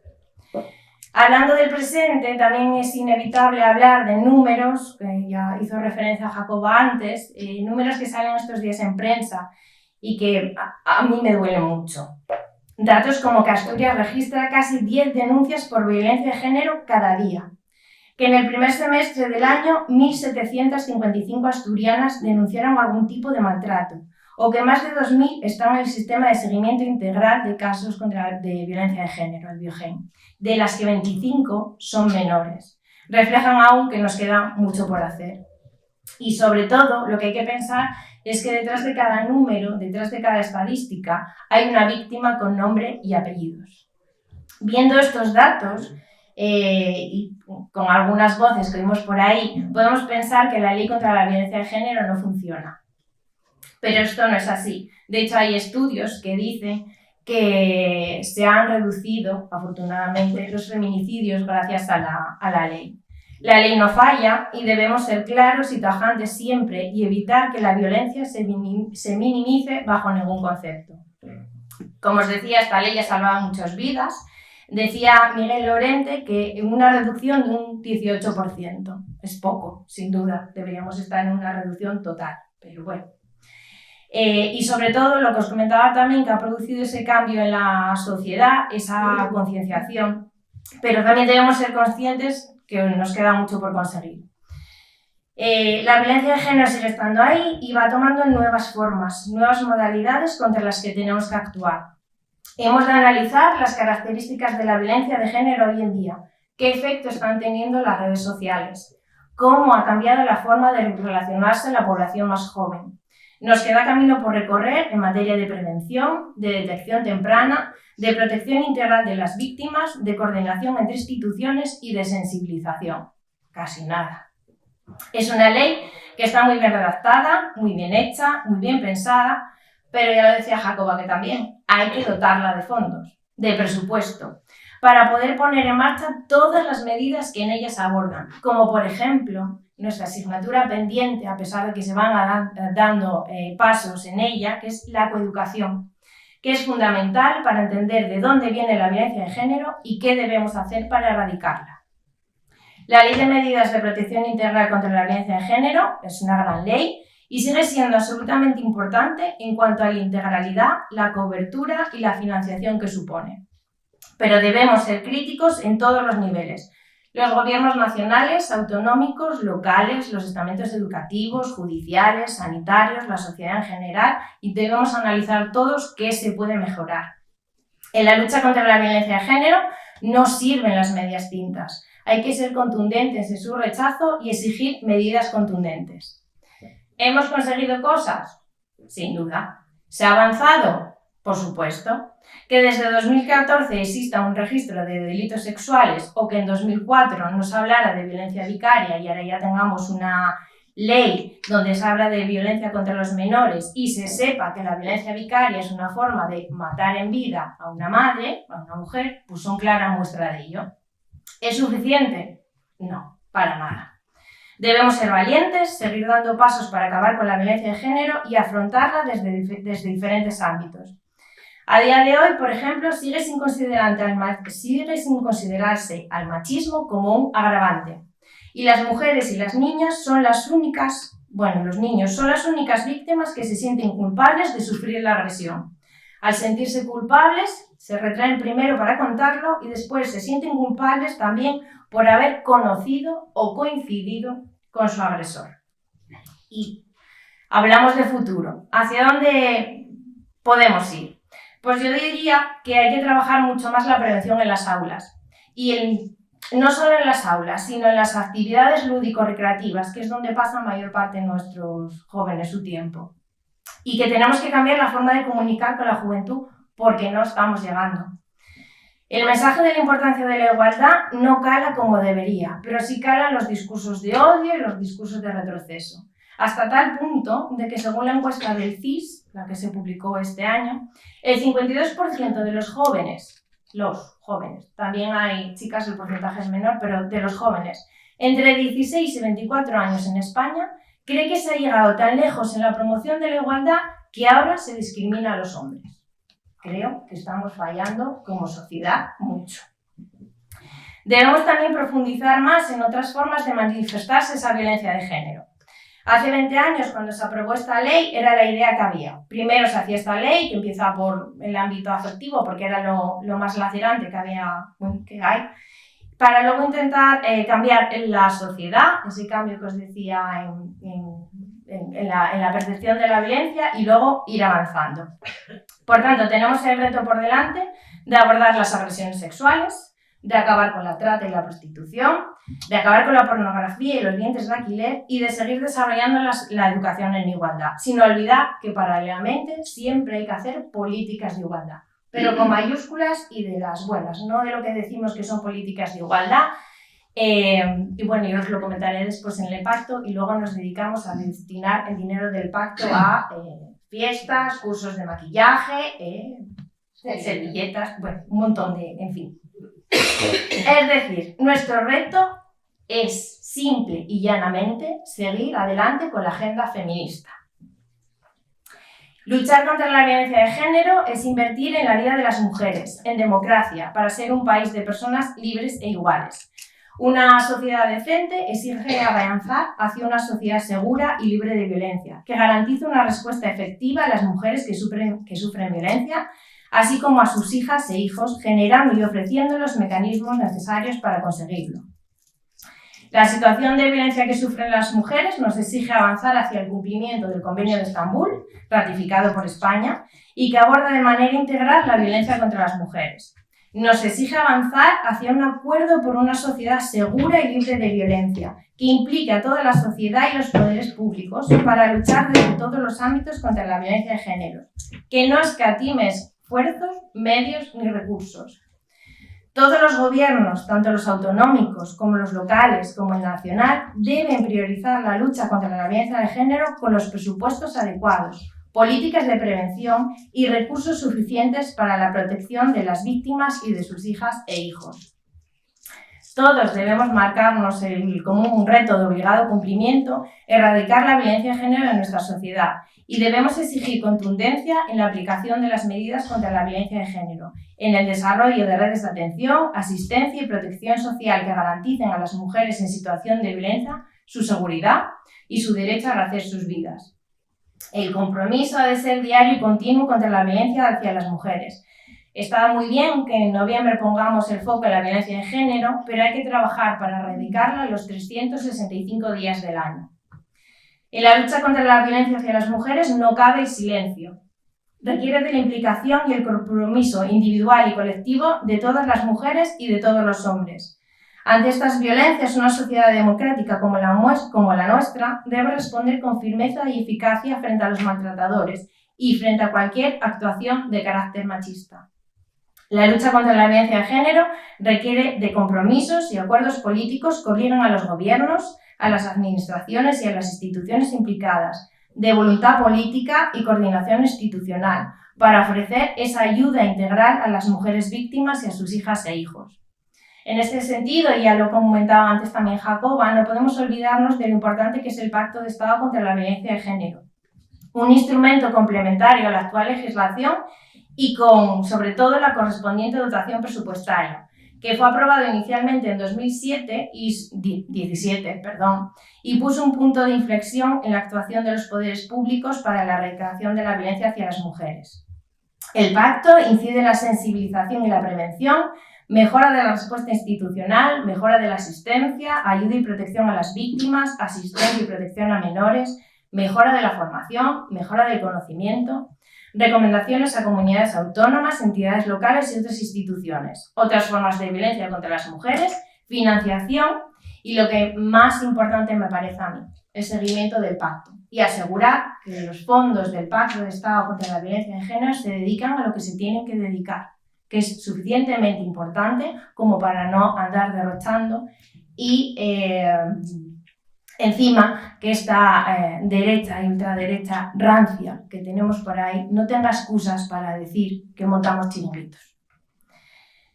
Hablando del presente, también es inevitable hablar de números, que ya hizo referencia a Jacoba antes, números que salen estos días en prensa y que a mí me duelen mucho. Datos como que Asturias registra casi 10 denuncias por violencia de género cada día, que en el primer semestre del año 1.755 asturianas denunciaron algún tipo de maltrato, o que más de 2.000 están en el sistema de seguimiento integral de casos de violencia de género, el Biogen, de las que 25 son menores. Reflejan aún que nos queda mucho por hacer. Y sobre todo, lo que hay que pensar es que detrás de cada número, detrás de cada estadística, hay una víctima con nombre y apellidos. Viendo estos datos, y con algunas voces que oímos por ahí, podemos pensar que la ley contra la violencia de género no funciona. Pero esto no es así. De hecho, hay estudios que dicen que se han reducido, afortunadamente, los feminicidios gracias a la ley. La ley no falla y debemos ser claros y tajantes siempre y evitar que la violencia se minimice bajo ningún concepto. Como os decía, esta ley ha salvado muchas vidas. Decía Miguel Lorente que una reducción de un 18%. Es poco, sin duda. Deberíamos estar en una reducción total, pero bueno. Y sobre todo, lo que os comentaba también, que ha producido ese cambio en la sociedad, esa concienciación. Pero también debemos ser conscientes que nos queda mucho por conseguir. La violencia de género sigue estando ahí y va tomando nuevas formas, nuevas modalidades contra las que tenemos que actuar. Hemos de analizar las características de la violencia de género hoy en día, qué efecto están teniendo las redes sociales, cómo ha cambiado la forma de relacionarse en la población más joven. Nos queda camino por recorrer en materia de prevención, de detección temprana, de protección integral de las víctimas, de coordinación entre instituciones y de sensibilización. Casi nada. Es una ley que está muy bien redactada, muy bien hecha, muy bien pensada, pero ya lo decía Jacoba que también hay que dotarla de fondos, de presupuesto, para poder poner en marcha todas las medidas que en ella se abordan, como por ejemplo nuestra asignatura pendiente, a pesar de que se van dando pasos en ella, que es la coeducación, que es fundamental para entender de dónde viene la violencia de género y qué debemos hacer para erradicarla. La Ley de Medidas de Protección Integral contra la Violencia de Género es una gran ley y sigue siendo absolutamente importante en cuanto a la integralidad, la cobertura y la financiación que supone. Pero debemos ser críticos en todos los niveles. Los gobiernos nacionales, autonómicos, locales, los estamentos educativos, judiciales, sanitarios, la sociedad en general, y debemos analizar todos qué se puede mejorar. En la lucha contra la violencia de género no sirven las medias tintas. Hay que ser contundentes en su rechazo y exigir medidas contundentes. ¿Hemos conseguido cosas? Sin duda. ¿Se ha avanzado? Por supuesto. Que desde 2014 exista un registro de delitos sexuales o que en 2004 nos hablara de violencia vicaria y ahora ya tengamos una ley donde se habla de violencia contra los menores y se sepa que la violencia vicaria es una forma de matar en vida a una madre, a una mujer, pues son clara muestra de ello. ¿Es suficiente? No, para nada. Debemos ser valientes, seguir dando pasos para acabar con la violencia de género y afrontarla desde diferentes ámbitos. A día de hoy, por ejemplo, sigue sin considerarse al machismo como un agravante. Y las mujeres y las niñas son las únicas bueno, los niños son las únicas víctimas que se sienten culpables de sufrir la agresión. Al sentirse culpables, se retraen primero para contarlo y después se sienten culpables también por haber conocido o coincidido con su agresor. Y hablamos de futuro. ¿Hacia dónde podemos ir? Pues yo diría que hay que trabajar mucho más la prevención en las aulas. Y no solo en las aulas, sino en las actividades lúdico-recreativas, que es donde pasa la mayor parte de nuestros jóvenes su tiempo. Y que tenemos que cambiar la forma de comunicar con la juventud porque no estamos llegando. El mensaje de la importancia de la igualdad no cala como debería, pero sí calan los discursos de odio y los discursos de retroceso. Hasta tal punto de que, según la encuesta del CIS, la que se publicó este año, el 52% de los jóvenes, también hay chicas, el porcentaje es menor, pero de los jóvenes, entre 16 y 24 años en España, cree que se ha llegado tan lejos en la promoción de la igualdad que ahora se discrimina a los hombres. Creo que estamos fallando como sociedad mucho. Debemos también profundizar más en otras formas de manifestarse esa violencia de género. Hace 20 años, cuando se aprobó esta ley, era la idea que había. Primero se hacía esta ley, que empieza por el ámbito afectivo, porque era lo más lacerante que hay, para luego intentar cambiar en la sociedad, ese cambio que os decía en la percepción de la violencia, y luego ir avanzando. Por tanto, tenemos el reto por delante de abordar las agresiones sexuales, de acabar con la trata y la prostitución, de acabar con la pornografía y los dientes de alquiler y de seguir desarrollando la educación en igualdad, sin olvidar que paralelamente siempre hay que hacer políticas de igualdad, pero con mayúsculas y de las buenas, no de lo que decimos que son políticas de igualdad. Y bueno, yo os lo comentaré después en el pacto y luego nos dedicamos a destinar el dinero del pacto a fiestas, cursos de maquillaje, servilletas, bueno, un montón de, en fin. Es decir, nuestro reto es simple y llanamente seguir adelante con la agenda feminista. Luchar contra la violencia de género es invertir en la vida de las mujeres, en democracia, para ser un país de personas libres e iguales. Una sociedad decente exige avanzar hacia una sociedad segura y libre de violencia, que garantice una respuesta efectiva a las mujeres que sufren violencia, así como a sus hijas e hijos, generando y ofreciendo los mecanismos necesarios para conseguirlo. La situación de violencia que sufren las mujeres nos exige avanzar hacia el cumplimiento del Convenio de Estambul, ratificado por España, y que aborda de manera integral la violencia contra las mujeres. Nos exige avanzar hacia un acuerdo por una sociedad segura y libre de violencia, que implique a toda la sociedad y los poderes públicos para luchar desde todos los ámbitos contra la violencia de género, que no escatime esfuerzos, medios ni recursos. Todos los gobiernos, tanto los autonómicos como los locales como el nacional, deben priorizar la lucha contra la violencia de género con los presupuestos adecuados, políticas de prevención y recursos suficientes para la protección de las víctimas y de sus hijas e hijos. Todos debemos marcarnos como un reto de obligado cumplimiento erradicar la violencia de género en nuestra sociedad y debemos exigir contundencia en la aplicación de las medidas contra la violencia de género, en el desarrollo de redes de atención, asistencia y protección social que garanticen a las mujeres en situación de violencia su seguridad y su derecho a rehacer sus vidas. El compromiso ha de ser diario y continuo contra la violencia hacia las mujeres. Está muy bien que en noviembre pongamos el foco en la violencia de género, pero hay que trabajar para erradicarla los 365 días del año. En la lucha contra la violencia hacia las mujeres no cabe el silencio. Requiere de la implicación y el compromiso individual y colectivo de todas las mujeres y de todos los hombres. Ante estas violencias, una sociedad democrática como la nuestra debe responder con firmeza y eficacia frente a los maltratadores y frente a cualquier actuación de carácter machista. La lucha contra la violencia de género requiere de compromisos y acuerdos políticos que obliguen a los gobiernos, a las administraciones y a las instituciones implicadas, de voluntad política y coordinación institucional, para ofrecer esa ayuda integral a las mujeres víctimas y a sus hijas e hijos. En este sentido, y ya lo comentaba antes también Jacoba, no podemos olvidarnos de lo importante que es el Pacto de Estado contra la Violencia de Género, un instrumento complementario a la actual legislación y con, sobre todo, la correspondiente dotación presupuestaria, que fue aprobado inicialmente en 2017 y puso un punto de inflexión en la actuación de los poderes públicos para la erradicación de la violencia hacia las mujeres. El pacto incide en la sensibilización y la prevención, mejora de la respuesta institucional, mejora de la asistencia, ayuda y protección a las víctimas, asistencia y protección a menores, mejora de la formación, mejora del conocimiento, recomendaciones a comunidades autónomas, entidades locales y otras instituciones, otras formas de violencia contra las mujeres, financiación y lo que más importante me parece a mí, el seguimiento del pacto y asegurar que los fondos del Pacto de Estado contra la Violencia de Género se dedican a lo que se tienen que dedicar, que es suficientemente importante como para no andar derrochando y encima que esta derecha y ultraderecha rancia que tenemos por ahí no tenga excusas para decir que montamos chiringuitos.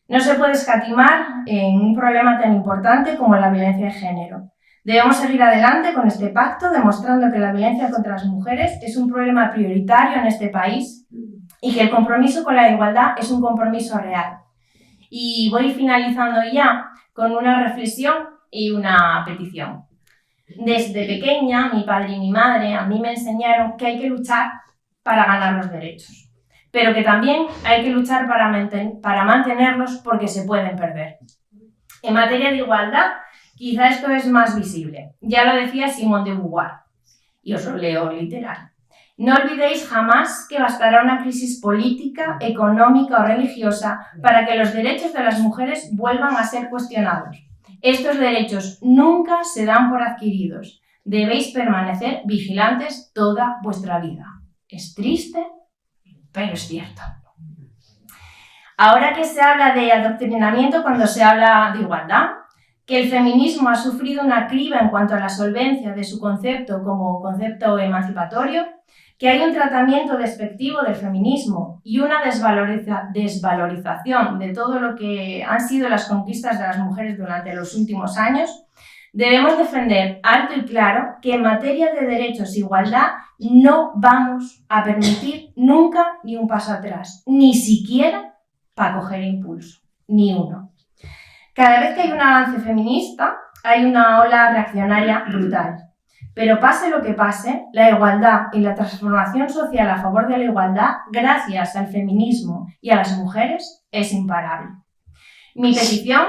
No se puede escatimar en un problema tan importante como la violencia de género. Debemos seguir adelante con este pacto, demostrando que la violencia contra las mujeres es un problema prioritario en este país y que el compromiso con la igualdad es un compromiso real. Y voy finalizando ya con una reflexión y una petición. Desde pequeña, mi padre y mi madre a mí me enseñaron que hay que luchar para ganar los derechos, pero que también hay que luchar para mantenerlos porque se pueden perder. En materia de igualdad, quizá esto es más visible. Ya lo decía Simone de Beauvoir, y os lo leo literal. No olvidéis jamás que bastará una crisis política, económica o religiosa para que los derechos de las mujeres vuelvan a ser cuestionados. Estos derechos nunca se dan por adquiridos. Debéis permanecer vigilantes toda vuestra vida. Es triste, pero es cierto. Ahora que se habla de adoctrinamiento cuando se habla de igualdad, que el feminismo ha sufrido una criba en cuanto a la solvencia de su concepto como concepto emancipatorio, que hay un tratamiento despectivo del feminismo y una desvalorización de todo lo que han sido las conquistas de las mujeres durante los últimos años, debemos defender alto y claro que en materia de derechos e igualdad no vamos a permitir nunca ni un paso atrás, ni siquiera para coger impulso, ni uno. Cada vez que hay un avance feminista, hay una ola reaccionaria brutal. Pero pase lo que pase, la igualdad y la transformación social a favor de la igualdad, gracias al feminismo y a las mujeres, es imparable. Mi petición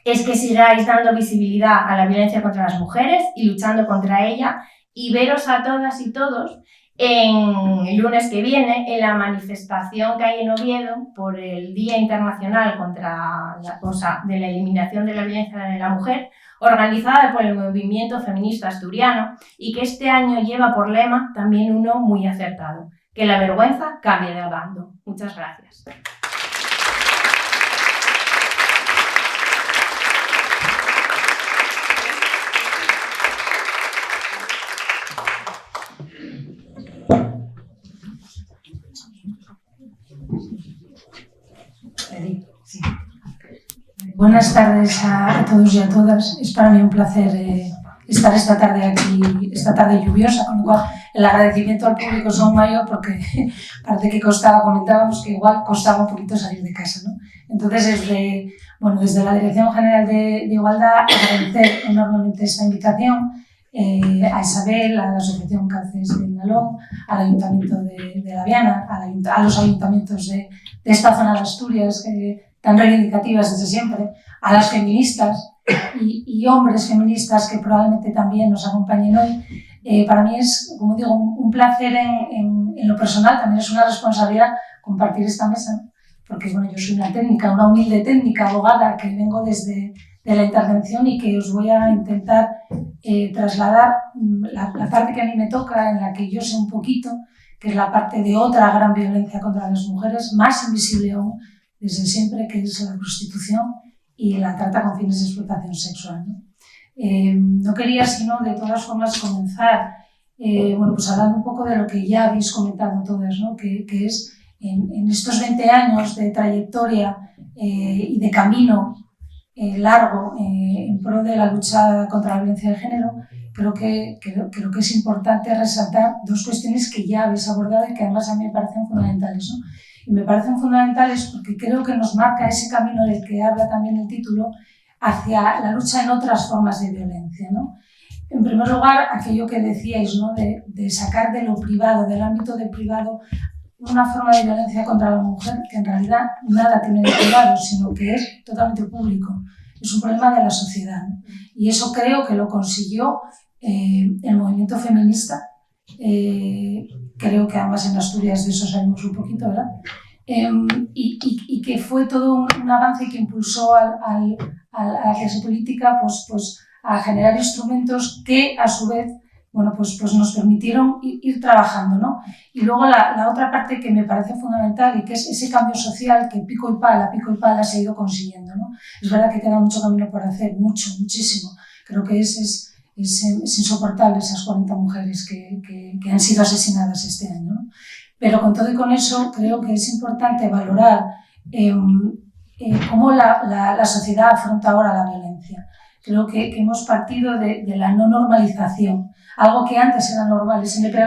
es que sigáis dando visibilidad a la violencia contra las mujeres y luchando contra ella, y veros a todas y todos el lunes que viene en la manifestación que hay en Oviedo por el Día Internacional contra de la Eliminación de la Violencia de la Mujer, organizada por el movimiento feminista asturiano y que este año lleva por lema también uno muy acertado, que la vergüenza cambie de bando. Muchas gracias. Buenas tardes a todos y a todas. Es para mí un placer estar esta tarde aquí, esta tarde lluviosa, con lo cual el agradecimiento al público es aún mayor porque parece que comentábamos que igual costaba un poquito salir de casa, ¿no? Entonces, desde la Dirección General de Igualdad, agradecer enormemente esta invitación a Isabel, a la Asociación Cánceres del Nalón, al Ayuntamiento de La Viana, a los ayuntamientos de esta zona de Asturias, tan reivindicativas desde siempre, a las feministas y hombres feministas que probablemente también nos acompañen hoy. Para mí es, como digo, un placer en lo personal, también es una responsabilidad compartir esta mesa, ¿no? Porque yo soy una humilde técnica, abogada, que vengo desde la intervención y que os voy a intentar trasladar la parte que a mí me toca, en la que yo sé un poquito, que es la parte de otra gran violencia contra las mujeres, más invisible aún, desde siempre, que es la prostitución y la trata con fines de explotación sexual, ¿no? No quería sino, de todas formas, comenzar hablando un poco de lo que ya habéis comentado todas, ¿no? Que es en estos 20 años de trayectoria y de camino largo en pro de la lucha contra la violencia de género, creo que es importante resaltar dos cuestiones que ya habéis abordado y que además a mí me parecen fundamentales, ¿no? Y me parecen fundamentales porque creo que nos marca ese camino del que habla también el título hacia la lucha en otras formas de violencia, ¿no? En primer lugar, aquello que decíais, ¿no? de sacar de lo privado, del ámbito del privado, una forma de violencia contra la mujer que en realidad nada tiene de privado, sino que es totalmente público. Es un problema de la sociedad, ¿no? Y eso creo que lo consiguió el movimiento feminista. Creo que además en Asturias de eso sabemos un poquito, ¿verdad? Y que fue todo un avance que impulsó a la clase política pues a generar instrumentos que a su vez pues nos permitieron ir trabajando, ¿no? Y luego la otra parte que me parece fundamental y que es ese cambio social que pico y pala se ha ido consiguiendo, ¿no? Es verdad que queda mucho camino por hacer, muchísimo. Creo que es insoportable esas 40 mujeres que han sido asesinadas este año, ¿no? Pero con todo y con eso creo que es importante valorar cómo la sociedad afronta ahora la violencia. Creo que hemos partido de la no normalización, algo que antes era normal,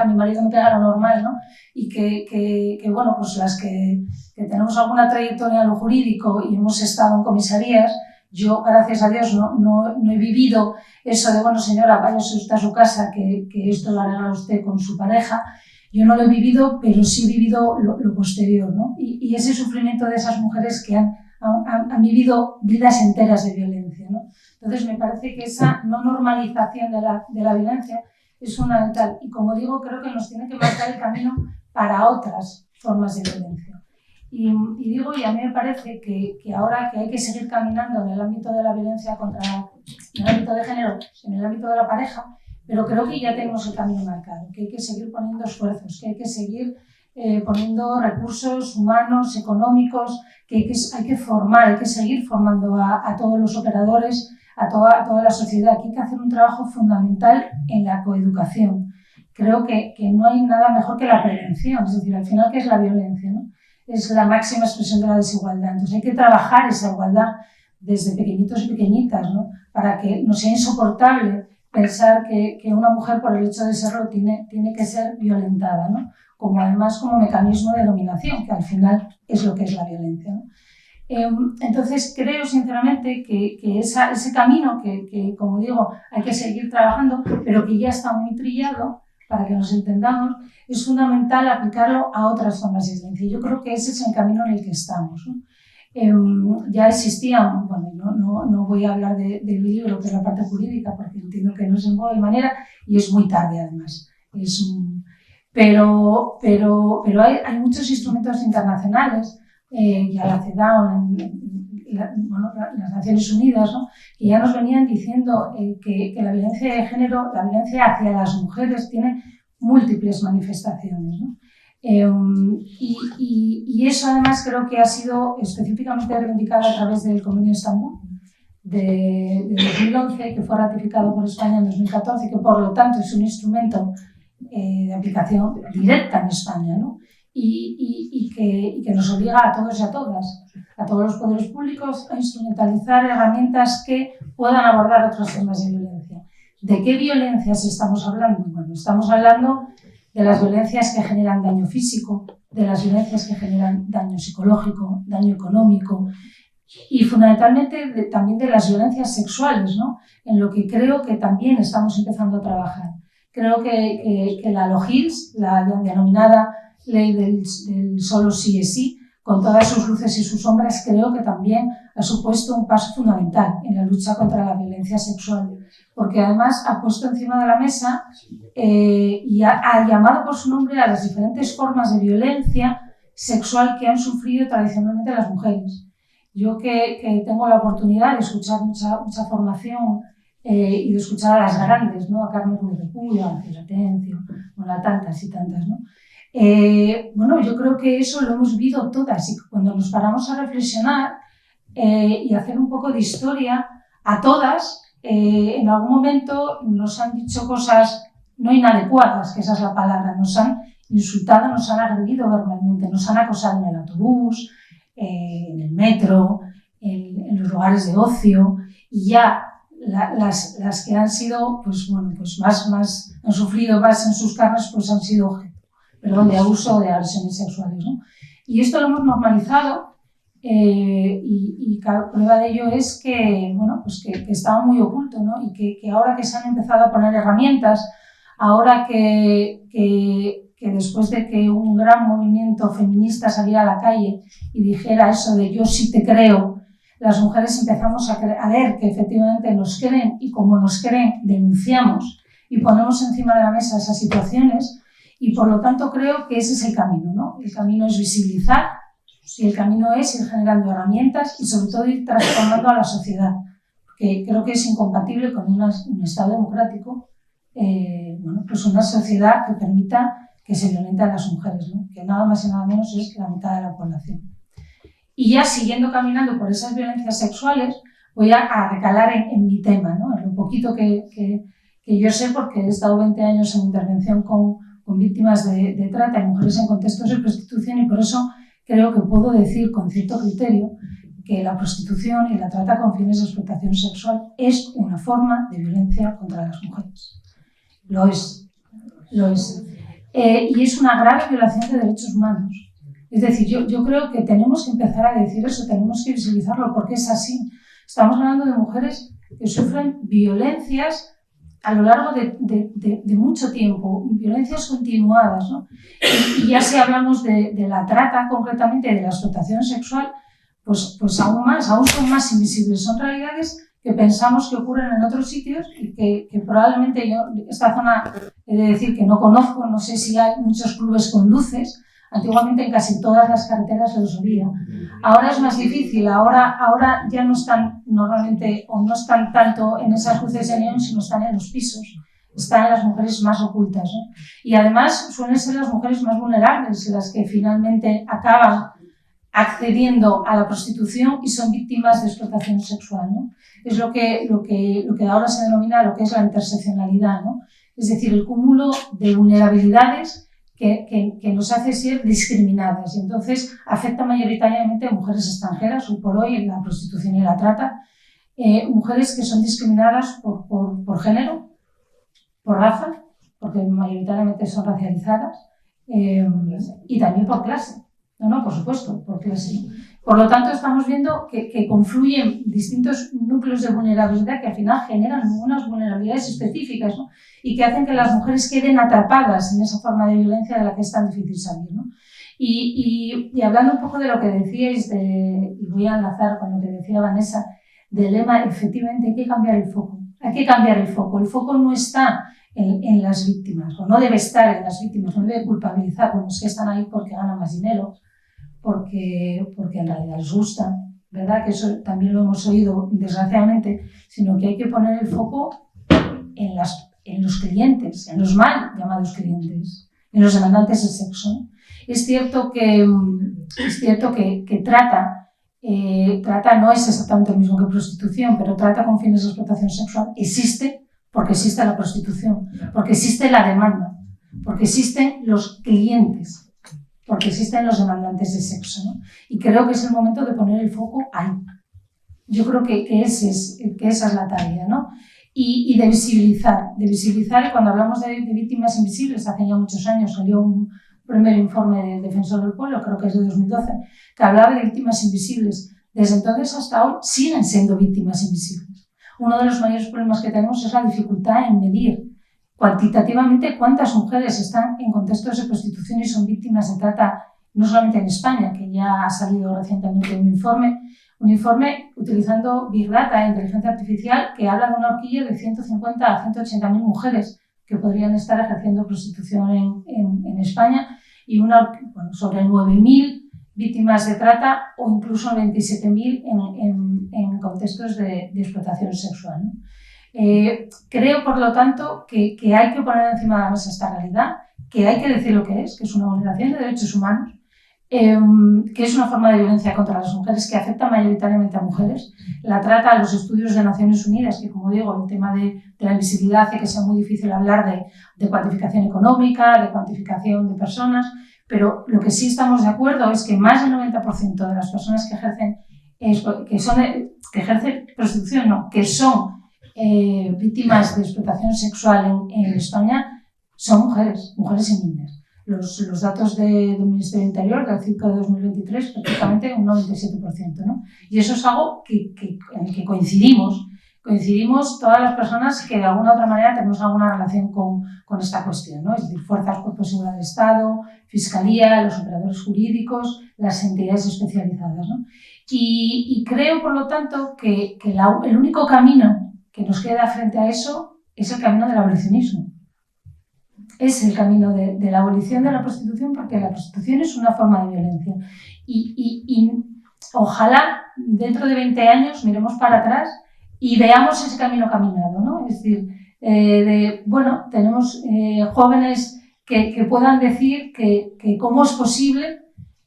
mi marido me pega lo normal, ¿no? Y que bueno, pues las que tenemos alguna trayectoria en lo jurídico y hemos estado en comisarías, yo, gracias a Dios, no he vivido eso de, bueno, señora, váyase usted a su casa, que esto lo arregla usted con su pareja. Yo no lo he vivido, pero sí he vivido lo posterior, ¿no? Y ese sufrimiento de esas mujeres que han vivido vidas enteras de violencia, ¿no? Entonces, me parece que esa no normalización de la violencia es fundamental. Y como digo, creo que nos tiene que marcar el camino para otras formas de violencia. Y a mí me parece que ahora que hay que seguir caminando en el ámbito de la violencia en el ámbito de género, en el ámbito de la pareja, pero creo que ya tenemos el camino marcado, que hay que seguir poniendo esfuerzos, que hay que seguir poniendo recursos humanos, económicos, que hay que formar, hay que seguir formando a todos los operadores, a toda la sociedad, que hay que hacer un trabajo fundamental en la coeducación. Creo que no hay nada mejor que la prevención, es decir, al final, ¿qué es la violencia, ¿no? Es la máxima expresión de la desigualdad. Entonces hay que trabajar esa igualdad desde pequeñitos y pequeñitas, ¿no? Para que no sea insoportable pensar que una mujer, por el hecho de serlo, tiene que ser violentada, ¿no? Además como mecanismo de dominación, que al final es lo que es la violencia, ¿no? Entonces creo sinceramente que ese camino que, como digo, hay que seguir trabajando, pero que ya está muy trillado, para que nos entendamos, es fundamental aplicarlo a otras formas de violencia. Yo creo que ese es el camino en el que estamos, ¿no? Ya existían, bueno, no voy a hablar del libro, que es la parte jurídica, porque entiendo que no es en modo de manera, y es muy tarde además. Pero hay muchos instrumentos internacionales, ya la CEDAW, las Naciones Unidas, ¿no? Que ya nos venían diciendo que la violencia de género, la violencia hacia las mujeres tiene múltiples manifestaciones, ¿no? Y eso además creo que ha sido específicamente reivindicado a través del Convenio de Estambul de 2011, que fue ratificado por España en 2014, que por lo tanto es un instrumento de aplicación directa en España, ¿no? Y que nos obliga a todos y a todas, a todos los poderes públicos, a instrumentalizar herramientas que puedan abordar otras formas de violencia. ¿De qué violencias estamos hablando? Bueno, estamos hablando de las violencias que generan daño físico, de las violencias que generan daño psicológico, daño económico y fundamentalmente también de las violencias sexuales, ¿no? En lo que creo que también estamos empezando a trabajar. Creo que la LOGILS, la denominada ley del solo sí es sí, con todas sus luces y sus sombras, creo que también ha supuesto un paso fundamental en la lucha contra la violencia sexual, porque además ha puesto encima de la mesa y ha llamado por su nombre a las diferentes formas de violencia sexual que han sufrido tradicionalmente las mujeres. Yo que tengo la oportunidad de escuchar mucha formación y de escuchar a las grandes, ¿no? A Carmen Ruiz de Puyo, a Cela Atencio, bueno, a tantas y tantas, ¿no? Bueno, yo creo que eso lo hemos vivido todas y cuando nos paramos a reflexionar y hacer un poco de historia, a todas en algún momento nos han dicho cosas no inadecuadas, que esa es la palabra, nos han insultado, nos han agredido verbalmente, nos han acosado en el autobús, en el metro, en los lugares de ocio, y ya las que han sido, pues bueno, pues más han sufrido más en sus carnes, pues han sido objeto, perdón, de abuso o de agresiones sexuales, ¿no? Y esto lo hemos normalizado y prueba de ello es que, bueno, pues que estaba muy oculto, ¿no? Y que ahora que se han empezado a poner herramientas, ahora que después de que un gran movimiento feminista saliera a la calle y dijera eso de yo sí te creo, las mujeres empezamos a ver que efectivamente nos creen y como nos creen denunciamos y ponemos encima de la mesa esas situaciones y por lo tanto creo que ese es el camino, ¿no? El camino es visibilizar y el camino es ir generando herramientas y sobre todo ir transformando a la sociedad, que creo que es incompatible con un Estado democrático, bueno, pues una sociedad que permita que se violenten a las mujeres, ¿no? Que nada más y nada menos es la mitad de la población. Y ya siguiendo caminando por esas violencias sexuales, voy a recalar en mi tema, ¿no? En lo poquito que yo sé, porque he estado 20 años en intervención con víctimas de trata y mujeres en contextos de prostitución y por eso creo que puedo decir con cierto criterio que la prostitución y la trata con fines de explotación sexual es una forma de violencia contra las mujeres. Lo es. Y es una grave violación de derechos humanos. Es decir, yo creo que tenemos que empezar a decir eso, tenemos que visibilizarlo porque es así. Estamos hablando de mujeres que sufren violencias a lo largo de mucho tiempo, violencias continuadas, ¿no? Y ya si hablamos de la trata concretamente, de la explotación sexual, pues aún son más invisibles. Son realidades que pensamos que ocurren en otros sitios y que probablemente yo, esta zona, he de decir que no conozco, no sé si hay muchos clubes con luces. Antiguamente en casi todas las carreteras los había. Ahora es más difícil, ahora ya no están normalmente o no están tanto en esas luces de neón, sino están en los pisos. Están las mujeres más ocultas, ¿no? Y además suelen ser las mujeres más vulnerables las que finalmente acaban accediendo a la prostitución y son víctimas de explotación sexual, ¿no? Es lo que ahora se denomina lo que es la interseccionalidad, ¿no? Es decir, el cúmulo de vulnerabilidades que nos hace ser discriminadas y entonces afecta mayoritariamente a mujeres extranjeras, hoy por hoy en la prostitución y la trata, mujeres que son discriminadas por género, por raza, porque mayoritariamente son racializadas, y también por clase, no, por supuesto, por clase, ¿no? Por lo tanto, estamos viendo que confluyen distintos núcleos de vulnerabilidad que al final generan unas vulnerabilidades específicas, ¿no? Y que hacen que las mujeres queden atrapadas en esa forma de violencia de la que es tan difícil salir, ¿no? Y hablando un poco de lo que decíais, y voy a enlazar con lo que decía Vanessa, del lema, efectivamente hay que cambiar el foco. Hay que cambiar el foco. El foco no está en las víctimas, o no debe estar en las víctimas, no debe culpabilizar con los que están ahí porque ganan más dinero, porque en realidad les gusta, ¿verdad? Que eso también lo hemos oído, desgraciadamente, sino que hay que poner el foco en los clientes, en los mal llamados clientes, en los demandantes de sexo. Es cierto que trata no es exactamente lo mismo que prostitución, pero trata con fines de explotación sexual existe porque existe la prostitución, porque existe la demanda, porque existen los clientes, porque existen los demandantes de sexo, ¿no? Y creo que es el momento de poner el foco ahí. Yo creo que esa es la tarea, ¿no? Y de visibilizar, y cuando hablamos de víctimas invisibles, hace ya muchos años salió un primer informe del Defensor del Pueblo, creo que es de 2012, que hablaba de víctimas invisibles. Desde entonces hasta hoy siguen siendo víctimas invisibles. Uno de los mayores problemas que tenemos es la dificultad en medir cuantitativamente cuántas mujeres están en contextos de prostitución y son víctimas de trata, no solamente en España, que ya ha salido recientemente un informe utilizando Big Data, inteligencia artificial, que habla de una horquilla de 150 a 180.000 mujeres que podrían estar ejerciendo prostitución en España y sobre 9.000 víctimas de trata o incluso 27.000 en contextos de explotación sexual, ¿no? Creo, por lo tanto, que hay que poner encima de la mesa esta realidad, que hay que decir lo que es una vulneración de derechos humanos, que es una forma de violencia contra las mujeres que afecta mayoritariamente a mujeres. La trata, a los estudios de Naciones Unidas, que como digo, el tema de la invisibilidad hace que sea muy difícil hablar de cuantificación económica, de cuantificación de personas, pero lo que sí estamos de acuerdo es que más del 90% de las personas que ejercen prostitución, no, que son víctimas de explotación sexual en España, son mujeres y niñas. los datos del Ministerio del Interior del ciclo de 2023, prácticamente un 97%, ¿no? Y eso es algo en el que coincidimos todas las personas que de alguna u otra manera tenemos alguna relación con esta cuestión, ¿no? Es decir, fuerzas, cuerpos de seguridad del Estado, Fiscalía, los operadores jurídicos, las entidades especializadas, ¿no? Y creo, por lo tanto, que el único camino que nos queda frente a eso es el camino del abolicionismo. Es el camino de la abolición de la prostitución, porque la prostitución es una forma de violencia. Y ojalá dentro de 20 años miremos para atrás y veamos ese camino caminado, ¿no? Es decir, bueno, tenemos jóvenes que puedan decir que cómo es posible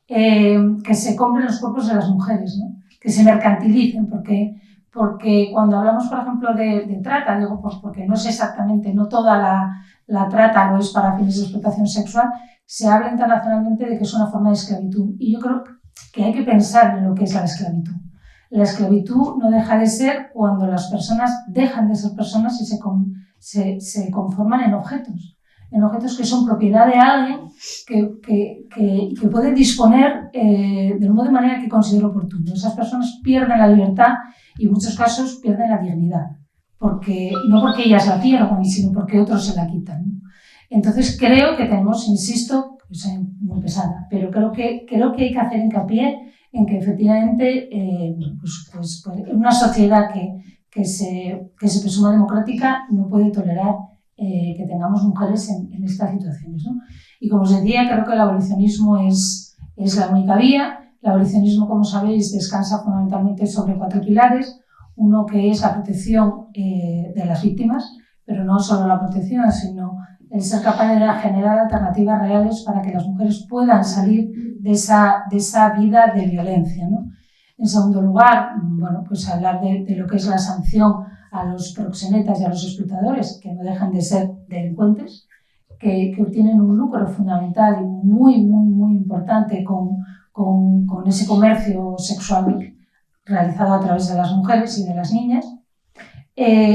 que se compren los cuerpos de las mujeres, ¿no? Que se mercantilicen, porque cuando hablamos, por ejemplo, de trata, digo, pues porque no es exactamente, no toda la trata lo es para fines de explotación sexual, se habla internacionalmente de que es una forma de esclavitud. Y yo creo que hay que pensar en lo que es la esclavitud. La esclavitud no deja de ser cuando las personas dejan de ser personas y se conforman en objetos que son propiedad de alguien que puede disponer de modo de manera que considere oportuno. Esas personas pierden la libertad y en muchos casos pierden la dignidad, no porque ellas la pierdan, sino porque otros se la quitan, ¿no? Entonces creo que tenemos, insisto, soy muy pesada, pero creo que hay que hacer hincapié en que efectivamente pues una sociedad que se presuma democrática no puede tolerar que tengamos mujeres en estas situaciones, ¿no? Y como os decía, creo que el abolicionismo es la única vía. El abolicionismo, como sabéis, descansa fundamentalmente sobre 4 pilares. Uno que es la protección de las víctimas, pero no solo la protección, sino el ser capaz de generar alternativas reales para que las mujeres puedan salir de esa vida de violencia, ¿no? En segundo lugar, bueno, pues hablar de lo que es la sanción a los proxenetas y a los explotadores, que no dejan de ser delincuentes, que obtienen un lucro fundamental y muy, muy, muy importante con ese comercio sexual realizado a través de las mujeres y de las niñas.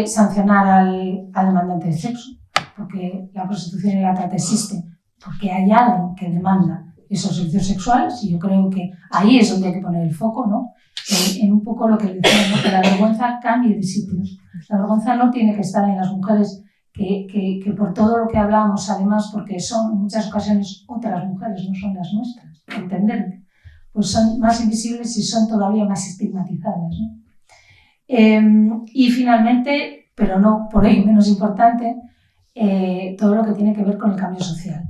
Sancionar al demandante de sexo, porque la prostitución y la trata existe, porque hay alguien que demanda esos servicios sexuales, y yo creo que ahí es donde hay que poner el foco, ¿no? En un poco lo que decía, ¿no? Que la vergüenza cambie de sitios. La vergüenza no tiene que estar en las mujeres que por todo lo que hablamos, además, porque son en muchas ocasiones otras mujeres, no son las nuestras, entenderme, pues son más invisibles y son todavía más estigmatizadas, ¿no? Y finalmente, pero no por ello menos importante, todo lo que tiene que ver con el cambio social.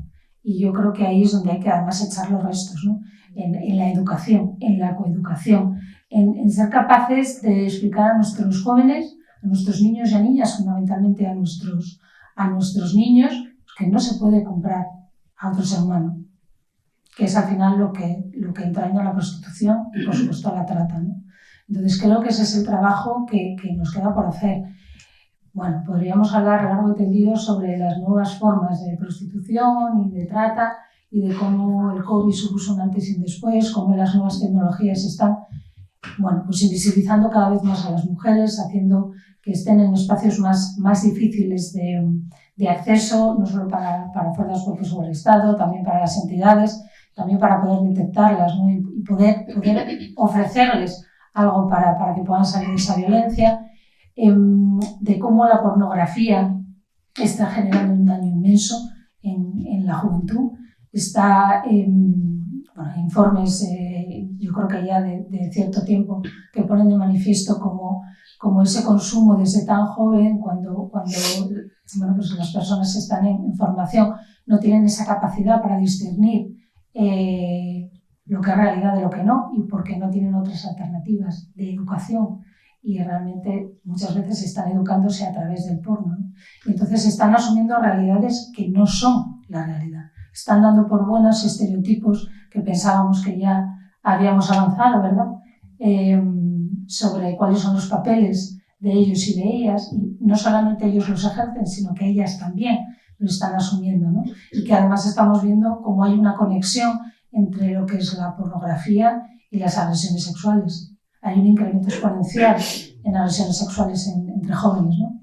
Y yo creo que ahí es donde hay que además echar los restos, ¿no? En la educación, en la coeducación, en ser capaces de explicar a nuestros jóvenes, a nuestros niños y a niñas, fundamentalmente a nuestros niños, que no se puede comprar a otro ser humano, que es al final lo que entraña la prostitución y por supuesto la trata, ¿no? Entonces creo que ese es el trabajo que nos queda por hacer. Bueno, podríamos hablar largo y tendido sobre las nuevas formas de prostitución y de trata y de cómo el COVID supuso un antes y un después, cómo las nuevas tecnologías están, bueno, pues invisibilizando cada vez más a las mujeres, haciendo que estén en espacios más difíciles de acceso, no solo para fuerzas cuerpos sobre el Estado, también para las entidades, también para poder detectarlas, ¿no? Y poder ofrecerles algo para que puedan salir de esa violencia. De cómo la pornografía está generando un daño inmenso en la juventud. Está informes, yo creo que ya de cierto tiempo, que ponen de manifiesto como ese consumo desde tan joven, cuando bueno, pues las personas que están en formación no tienen esa capacidad para discernir lo que es realidad de lo que no, y porque no tienen otras alternativas de educación. Y realmente muchas veces están educándose a través del porno, ¿no? Y entonces están asumiendo realidades que no son la realidad. Están dando por buenos estereotipos que pensábamos que ya habíamos avanzado, ¿verdad? Sobre cuáles son los papeles de ellos y de ellas. Y no solamente ellos los ejercen, sino que ellas también lo están asumiendo, ¿no? Y que además estamos viendo cómo hay una conexión entre lo que es la pornografía y las agresiones sexuales. Hay un incremento exponencial en agresiones sexuales entre jóvenes, ¿no?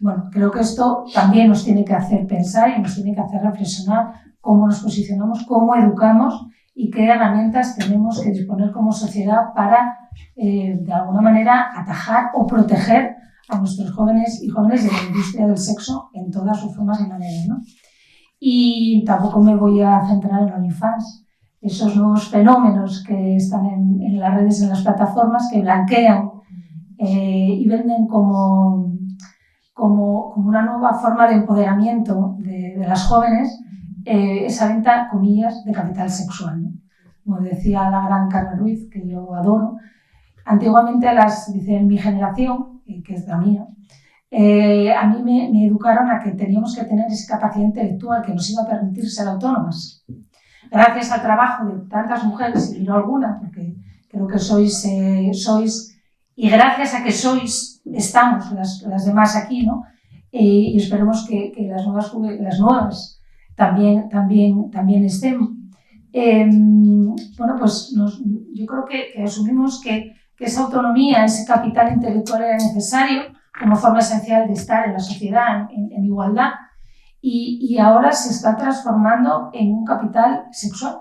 Bueno, creo que esto también nos tiene que hacer pensar y nos tiene que hacer reflexionar cómo nos posicionamos, cómo educamos y qué herramientas tenemos que disponer como sociedad para, de alguna manera, atajar o proteger a nuestros jóvenes y jóvenes de la industria del sexo en todas sus formas y maneras, ¿no? Y tampoco me voy a centrar en OnlyFans, esos nuevos fenómenos que están en las redes, en las plataformas, que blanquean y venden como una nueva forma de empoderamiento de las jóvenes, esa venta, comillas, de capital sexual, ¿no? Como decía la gran Carmen Ruiz, que yo adoro, antiguamente dice, en mi generación, que es la mía, a mí me educaron a que teníamos que tener esa capacidad intelectual que nos iba a permitir ser autónomas. Gracias al trabajo de tantas mujeres, y no alguna, porque creo que sois, y gracias a que estamos las demás aquí, ¿no? Y esperemos que las nuevas también estén. Bueno, pues yo creo que asumimos que esa autonomía, ese capital intelectual era necesario como forma esencial de estar en la sociedad en igualdad, y ahora se está transformando en un capital sexual.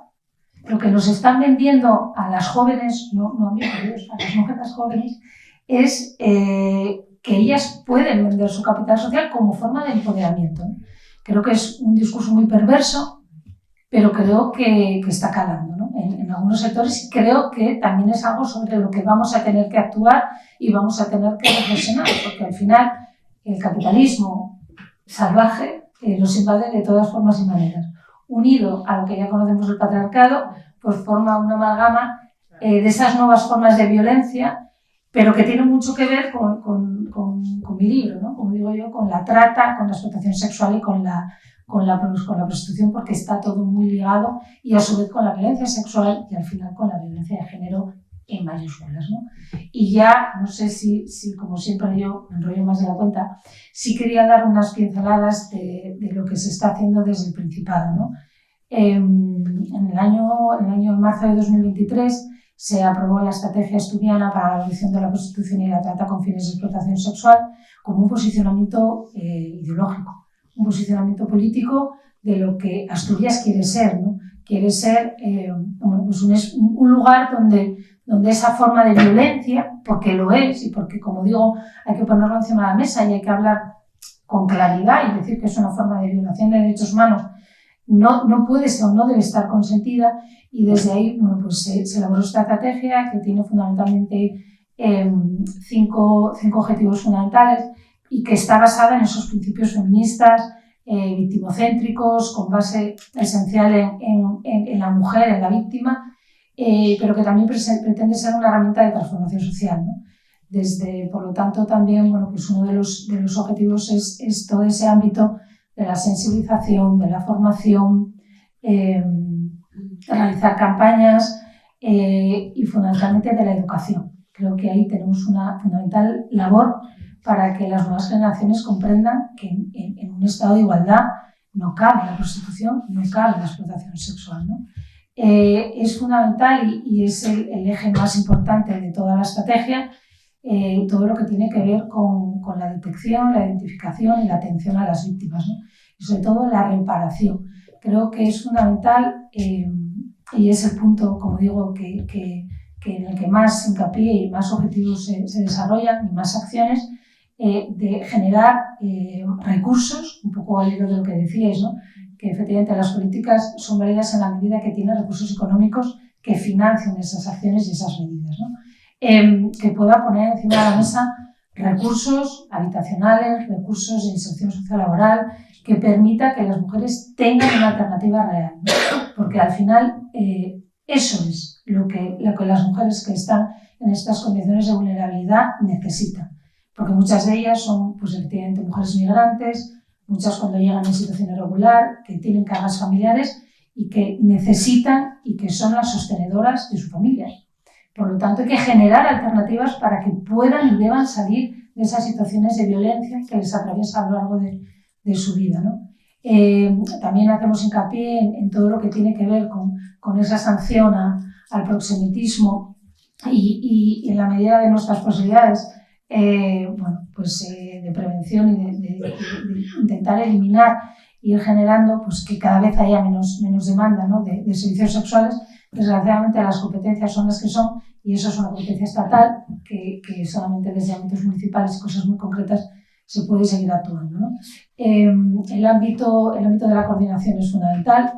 Lo que nos están vendiendo a las jóvenes, no a mí, a las mujeres jóvenes, es que ellas pueden vender su capital social como forma de empoderamiento, ¿no? Creo que es un discurso muy perverso, pero creo que está calando, ¿no? En algunos sectores, y creo que también es algo sobre lo que vamos a tener que actuar y vamos a tener que reflexionar, porque al final el capitalismo salvaje nos invade de todas formas y maneras. Unido a lo que ya conocemos del patriarcado, pues forma una amalgama de esas nuevas formas de violencia, pero que tiene mucho que ver con mi libro, ¿no? Como digo yo, con la trata, con la explotación sexual y con la prostitución, porque está todo muy ligado, y a su vez con la violencia sexual y al final con la violencia de género en mayúsculas, ¿no? Y ya, no sé si como siempre yo me enrollo más de la cuenta, sí quería dar unas pinceladas de lo que se está haciendo desde el Principado, ¿no? En marzo de 2023 se aprobó la estrategia asturiana para la abolición de la prostitución y la trata con fines de explotación sexual como un posicionamiento ideológico, un posicionamiento político de lo que Asturias quiere ser, ¿no? Quiere ser pues un lugar donde esa forma de violencia, porque lo es y porque, como digo, hay que ponerlo encima de la mesa y hay que hablar con claridad y decir que es una forma de violación de derechos humanos, no puede ser o no debe estar consentida, y desde ahí pues se elaboró esta estrategia que tiene fundamentalmente 5 objetivos fundamentales y que está basada en esos principios feministas, victimocéntricos, con base esencial en la mujer, en la víctima, pero que también pretende ser una herramienta de transformación social, ¿no? Por lo tanto, también pues uno de los objetivos es todo ese ámbito de la sensibilización, de la formación, realizar campañas y fundamentalmente de la educación. Creo que ahí tenemos una fundamental labor para que las nuevas generaciones comprendan que en un estado de igualdad no cabe la prostitución, no cabe la explotación sexual, ¿no? Es fundamental y es el eje más importante de toda la estrategia, todo lo que tiene que ver con la detección, la identificación y la atención a las víctimas, ¿no? Y sobre todo la reparación. Creo que es fundamental y es el punto, como digo, que en el que más hincapié y más objetivos se desarrollan y más acciones, de generar recursos, un poco al hilo de lo que decíais, ¿no? Que efectivamente las políticas son válidas en la medida que tienen recursos económicos que financien esas acciones y esas medidas, ¿no? Que pueda poner encima de la mesa recursos habitacionales, recursos de inserción sociolaboral, que permita que las mujeres tengan una alternativa real, ¿no? Porque al final eso es lo que las mujeres que están en estas condiciones de vulnerabilidad necesitan. Porque muchas de ellas son, pues efectivamente, mujeres migrantes, muchas cuando llegan en situación irregular, que tienen cargas familiares y que necesitan y que son las sostenedoras de su familia. Por lo tanto, hay que generar alternativas para que puedan y deban salir de esas situaciones de violencia que les atraviesan a lo largo de su vida, ¿no? También hacemos hincapié en todo lo que tiene que ver con esa sanción al proxenetismo y en la medida de nuestras posibilidades, de prevención y de intentar eliminar ir generando pues, que cada vez haya menos demanda, ¿no? de servicios sexuales. Desgraciadamente las competencias son las que son y eso es una competencia estatal que solamente desde ámbitos municipales y cosas muy concretas se puede seguir actuando, ¿no? El ámbito de la coordinación es fundamental.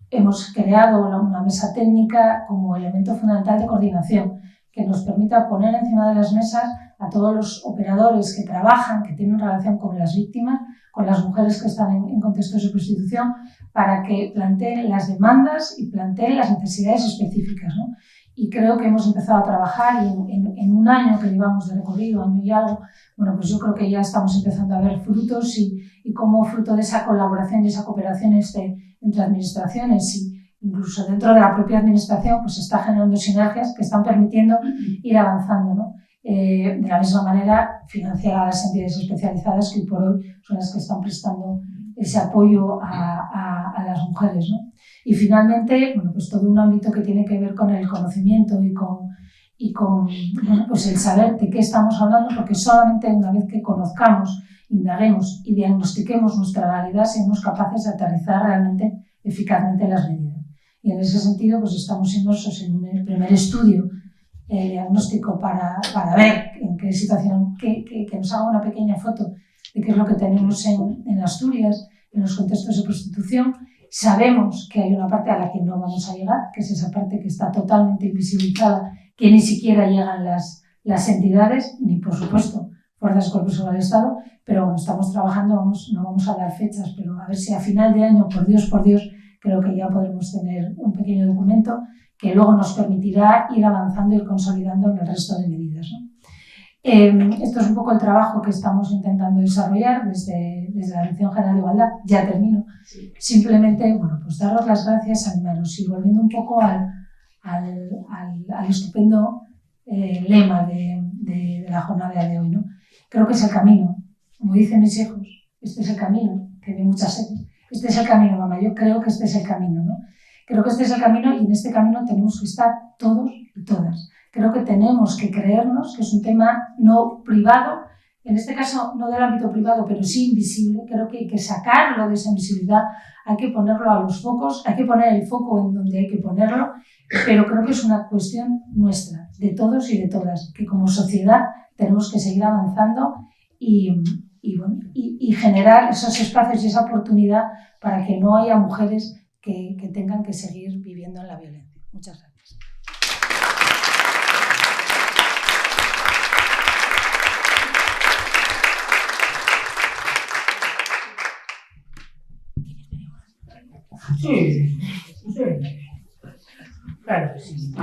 Hemos creado una mesa técnica como elemento fundamental de coordinación que nos permita poner encima de las mesas a todos los operadores que trabajan, que tienen relación con las víctimas, con las mujeres que están en contextos de prostitución, para que planteen las demandas y planteen las necesidades específicas, ¿no? Y creo que hemos empezado a trabajar y en un año que llevamos de recorrido, año y algo, bueno, pues yo creo que ya estamos empezando a ver frutos y como fruto de esa colaboración y esa cooperación entre administraciones y incluso dentro de la propia administración, pues se está generando sinergias que están permitiendo ir avanzando, ¿no? De la misma manera, financiar a las entidades especializadas que hoy por hoy son las que están prestando ese apoyo a las mujeres, ¿no? Y finalmente, bueno, pues todo un ámbito que tiene que ver con el conocimiento y con bueno, pues el saber de qué estamos hablando, porque solamente una vez que conozcamos, indaguemos y diagnostiquemos nuestra realidad, seremos capaces de aterrizar realmente eficazmente las medidas. Y en ese sentido, pues estamos inmersos en un primer estudio diagnóstico para ver en qué situación, que nos haga una pequeña foto de qué es lo que tenemos en Asturias, en los contextos de prostitución. Sabemos que hay una parte a la que no vamos a llegar, que es esa parte que está totalmente invisibilizada, que ni siquiera llegan las entidades, ni por supuesto fuerzas y cuerpos del Estado, pero bueno, estamos trabajando, no vamos a dar fechas, pero a ver si a final de año, por Dios, creo que ya podremos tener un pequeño documento que luego nos permitirá ir avanzando y ir consolidando en el resto de medidas, ¿no? Esto es un poco el trabajo que estamos intentando desarrollar desde la Dirección General de Igualdad. Ya termino. Sí. Simplemente, bueno, pues daros las gracias, animaros y volviendo un poco al estupendo lema de la jornada de hoy, ¿no? Creo que es el camino. Como dicen mis hijos, este es el camino, que hay muchas series. Este es el camino, mamá. Yo creo que este es el camino, ¿no? Creo que este es el camino y en este camino tenemos que estar todos y todas. Creo que tenemos que creernos que es un tema no privado, en este caso no del ámbito privado, pero sí invisible. Creo que hay que sacarlo de esa invisibilidad, hay que ponerlo a los focos, hay que poner el foco en donde hay que ponerlo, pero creo que es una cuestión nuestra, de todos y de todas, que como sociedad tenemos que seguir avanzando y generar esos espacios y esa oportunidad para que no haya mujeres que tengan que seguir viviendo en la violencia. Muchas gracias. Sí, claro que sí.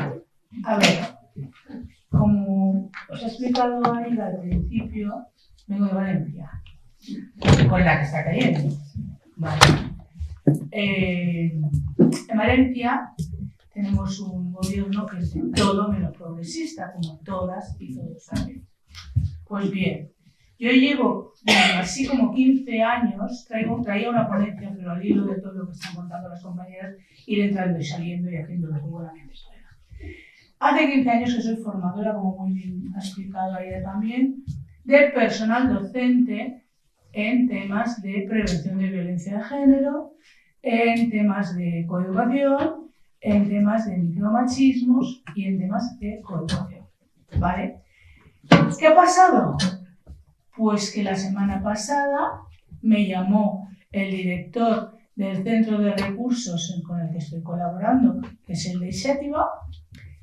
A ver, como os he explicado ahí al principio, vengo de Valencia, con la que está cayendo. Vale. En Valencia tenemos un gobierno que es de todo menos progresista, como todas y todos saben. Pues bien, yo llevo así como 15 años, traía una ponencia, pero al hilo de todo lo que están contando las compañeras, ir entrando y saliendo y haciendo lo que buenamente pueda. Hace 15 años que soy formadora, como muy bien ha explicado Aida también, de personal docente en temas de prevención de violencia de género, en temas de coeducación, en temas de micromachismos y en temas de coeducación. ¿Vale? ¿Qué ha pasado? Pues que la semana pasada me llamó el director del centro de recursos con el que estoy colaborando, que es el de Xétiva.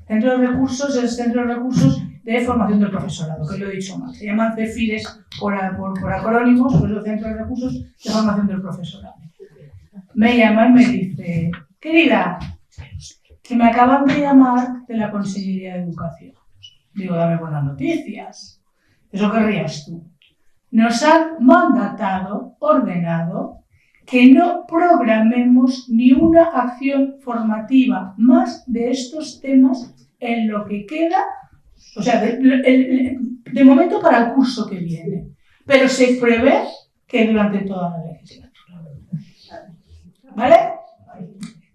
Centro de recursos es el centro de recursos de formación del profesorado, que lo he dicho mal. Se llaman CEFIRES por acrónimos, pues el centro de recursos de formación del profesorado. Me llama y me dice: querida, que me acaban de llamar de la Consellería de Educación. Digo, dame buenas noticias. Eso querrías tú. Nos han mandatado, ordenado, que no programemos ni una acción formativa más de estos temas en lo que queda, o sea, de momento para el curso que viene. Pero se prevé que durante toda la legislatura. ¿Vale?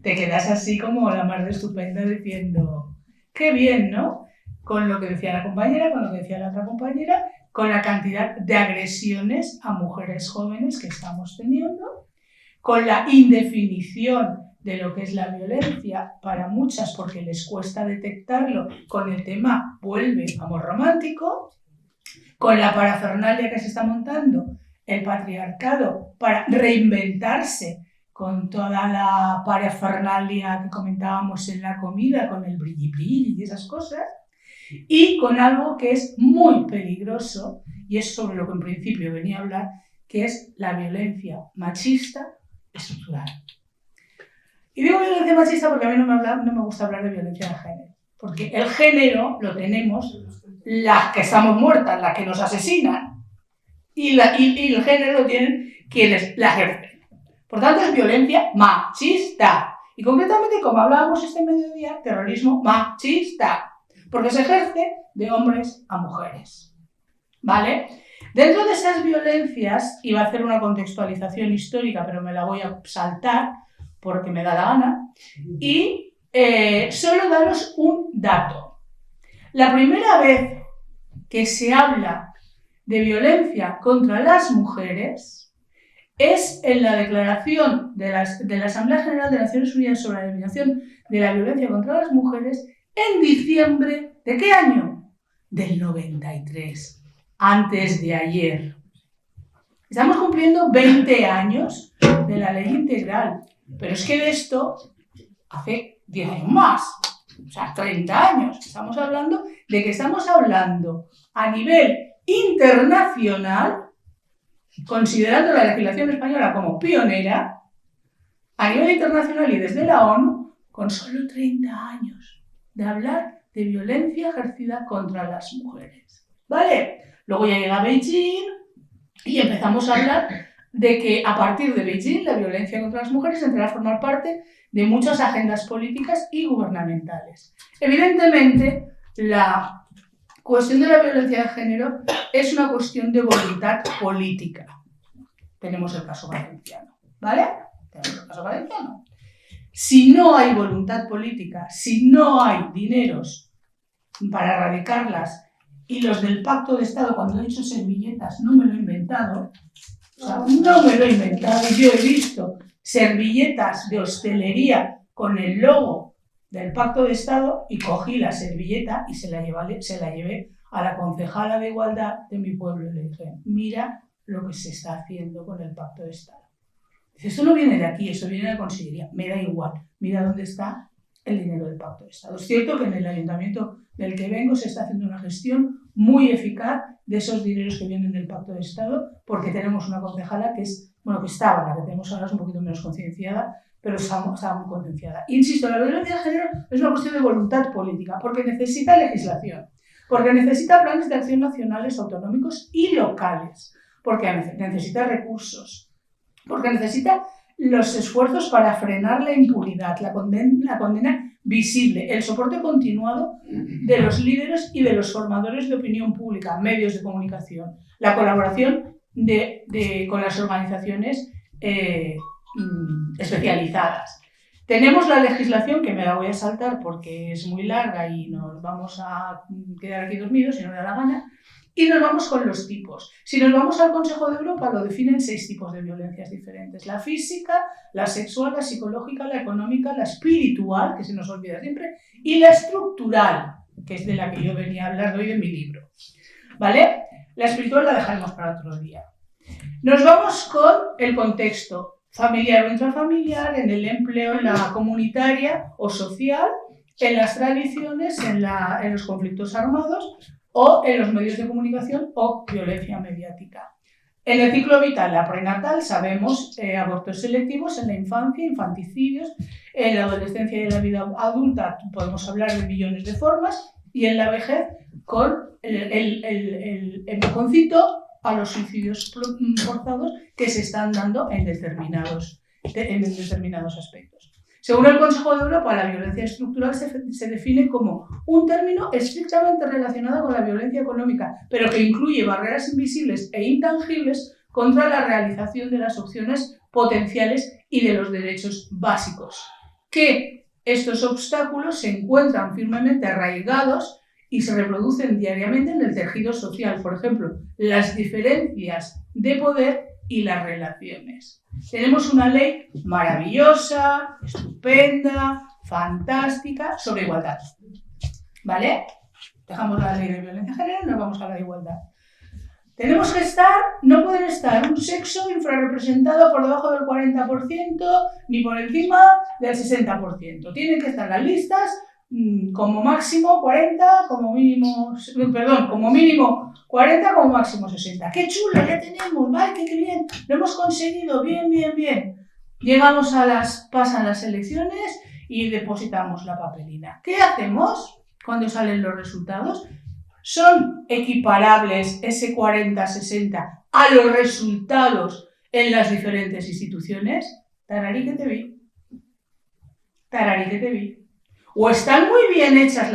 Te quedas así como la más de estupenda diciendo, qué bien, ¿no? Con lo que decía la compañera, con lo que decía la otra compañera, con la cantidad de agresiones a mujeres jóvenes que estamos teniendo, con la indefinición de lo que es la violencia para muchas porque les cuesta detectarlo con el tema vuelve amor romántico, con la parafernalia que se está montando el patriarcado para reinventarse con toda la parafernalia que comentábamos en la comida, con el brilli brilli y esas cosas, y con algo que es muy peligroso, y es sobre lo que en principio venía a hablar, que es la violencia machista estructural. Y digo violencia machista porque a mí no me gusta hablar de violencia de género, porque el género lo tenemos las que estamos muertas, las que nos asesinan, y el género lo tienen quienes la ejercen. Por tanto, es violencia machista. Y concretamente, como hablábamos este mediodía, terrorismo machista, porque se ejerce de hombres a mujeres. ¿Vale? Dentro de esas violencias, iba a hacer una contextualización histórica, pero me la voy a saltar porque me da la gana, y solo daros un dato. La primera vez que se habla de violencia contra las mujeres es en la declaración de la Asamblea General de Naciones Unidas sobre la eliminación de la violencia contra las mujeres en diciembre ¿de qué año? Del 93, antes de ayer. Estamos cumpliendo 20 años de la ley integral, pero es que de esto hace 10 años más, o sea, 30 años. Estamos hablando de que estamos hablando a nivel internacional, considerando la legislación española como pionera, a nivel internacional y desde la ONU, con solo 30 años de hablar de violencia ejercida contra las mujeres. ¿Vale? Luego ya llega Beijing y empezamos a hablar de que a partir de Beijing la violencia contra las mujeres entrará a formar parte de muchas agendas políticas y gubernamentales. Evidentemente, la cuestión de la violencia de género es una cuestión de voluntad política. Tenemos el caso valenciano, ¿vale? Tenemos el caso valenciano. Si no hay voluntad política, si no hay dineros para erradicarlas, y los del Pacto de Estado, cuando he dicho servilletas, no me lo he inventado, o sea, no me lo he inventado, yo he visto servilletas de hostelería con el logo del Pacto de Estado y cogí la servilleta y se la llevé a la concejala de Igualdad de mi pueblo y le dije, mira lo que se está haciendo con el Pacto de Estado. Dice, esto no viene de aquí, eso viene de la Consellería. Me da igual, mira dónde está el dinero del Pacto de Estado. Es cierto que en el ayuntamiento del que vengo se está haciendo una gestión muy eficaz de esos dineros que vienen del Pacto de Estado, porque tenemos una concejala que es, bueno, que estaba, la que tenemos ahora es un poquito menos concienciada, pero estaba muy concienciada. Insisto, la violencia de género es una cuestión de voluntad política, porque necesita legislación, porque necesita planes de acción nacionales, autonómicos y locales, porque necesita recursos, porque necesita los esfuerzos para frenar la impunidad, la condena visible, el soporte continuado de los líderes y de los formadores de opinión pública, medios de comunicación, la colaboración con las organizaciones especializadas. Tenemos la legislación, que me la voy a saltar porque es muy larga y nos vamos a quedar aquí dormidos si no me da la gana, y nos vamos con los tipos. Si nos vamos al Consejo de Europa, lo definen 6 tipos de violencias diferentes. La física, la sexual, la psicológica, la económica, la espiritual, que se nos olvida siempre, y la estructural, que es de la que yo venía a hablar hoy en mi libro. ¿Vale? La espiritual la dejaremos para otro día. Nos vamos con el contexto familiar o intrafamiliar, en el empleo, en la comunitaria o social, en las tradiciones, en los conflictos armados, o en los medios de comunicación o violencia mediática. En el ciclo vital, la prenatal, sabemos abortos selectivos en la infancia, infanticidios, en la adolescencia y en la vida adulta podemos hablar de millones de formas, y en la vejez con el empujoncito a los suicidios forzados que se están dando en determinados aspectos. Según el Consejo de Europa, la violencia estructural se define como un término estrictamente relacionado con la violencia económica, pero que incluye barreras invisibles e intangibles contra la realización de las opciones potenciales y de los derechos básicos. Que estos obstáculos se encuentran firmemente arraigados y se reproducen diariamente en el tejido social. Por ejemplo, las diferencias de poder y las relaciones. Tenemos una ley maravillosa, estupenda, fantástica, sobre igualdad. ¿Vale? Dejamos la ley de violencia de género y nos vamos a la igualdad. Tenemos que no puede estar un sexo infrarrepresentado por debajo del 40% ni por encima del 60%. Tienen que estar las listas como máximo 40, como mínimo 40, como máximo 60. ¡Qué chulo! Ya tenemos, ¡vale! ¡Qué bien! Lo hemos conseguido, bien, bien, bien. Llegamos pasan las elecciones y depositamos la papelina. ¿Qué hacemos cuando salen los resultados? ¿Son equiparables ese 40-60 a los resultados en las diferentes instituciones? Tararí que te vi. Tararí que te vi. O están muy bien hechas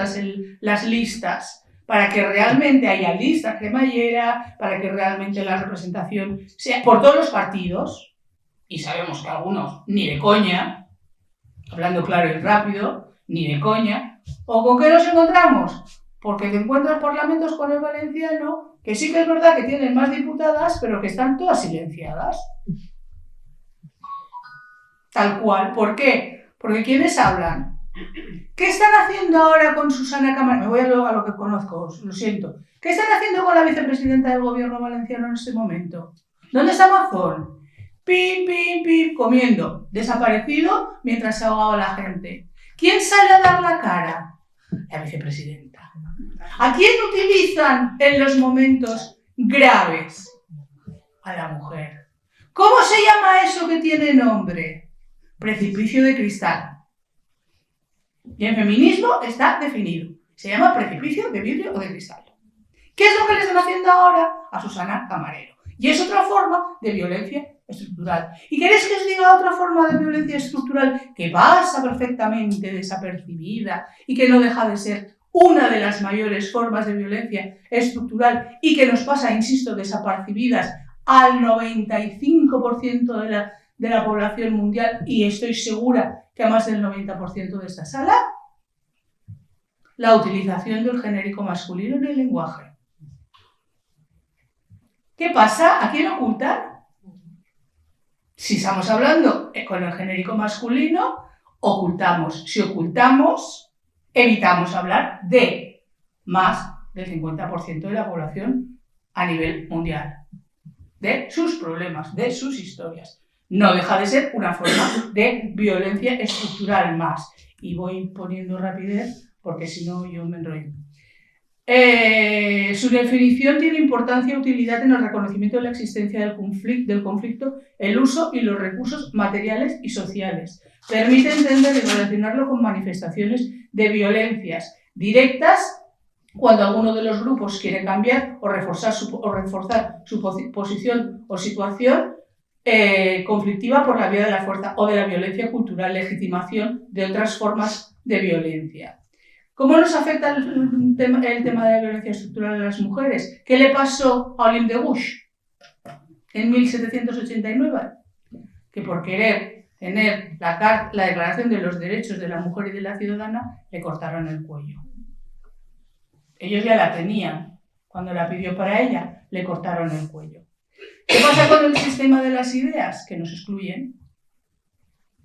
las listas para que realmente haya lista cremallera, para que realmente la representación sea por todos los partidos, y sabemos que algunos ni de coña, hablando claro y rápido, ni de coña. ¿O con qué nos encontramos? Porque te encuentras parlamentos con el valenciano, que sí que es verdad que tienen más diputadas, pero que están todas silenciadas. Tal cual. ¿Por qué? Porque ¿quiénes hablan? ¿Qué están haciendo ahora con Susana Camarero? Me voy luego a lo que conozco, lo siento. ¿Qué están haciendo con la vicepresidenta del gobierno valenciano en este momento? ¿Dónde está Mazón? Pim, pim, pim, comiendo. Desaparecido mientras se ahogaba la gente. ¿Quién sale a dar la cara? La vicepresidenta. ¿A quién utilizan en los momentos graves? A la mujer. ¿Cómo se llama eso que tiene nombre? Precipicio de cristal. Y en feminismo está definido. Se llama precipicio de vidrio o de cristal. ¿Qué es lo que le están haciendo ahora a Susana Camarero? Y es otra forma de violencia estructural. ¿Y queréis que os diga otra forma de violencia estructural que pasa perfectamente desapercibida y que no deja de ser una de las mayores formas de violencia estructural y que nos pasa, insisto, desapercibidas al 95% de la población mundial, y estoy segura que a más del 90% de esta sala? La utilización del genérico masculino en el lenguaje. ¿Qué pasa? ¿A quién ocultan? Si estamos hablando con el genérico masculino, ocultamos. Si ocultamos, evitamos hablar de más del 50% de la población a nivel mundial, de sus problemas, de sus historias. No deja de ser una forma de violencia estructural más. Y voy poniendo rapidez porque si no yo me enrollo. Su definición tiene importancia y utilidad en el reconocimiento de la existencia del conflicto, el uso y los recursos materiales y sociales. Permite entender y relacionarlo con manifestaciones de violencias directas cuando alguno de los grupos quiere cambiar o reforzar su posición o situación conflictiva por la vía de la fuerza o de la violencia cultural, legitimación de otras formas de violencia. ¿Cómo nos afecta el tema de la violencia estructural a las mujeres? ¿Qué le pasó a Olympe de Gouges en 1789? Que por querer tener la Declaración de los Derechos de la Mujer y de la Ciudadana, le cortaron el cuello. Ellos ya la tenían. Cuando la pidió para ella, le cortaron el cuello. ¿Qué pasa con el sistema de las ideas? Que nos excluyen.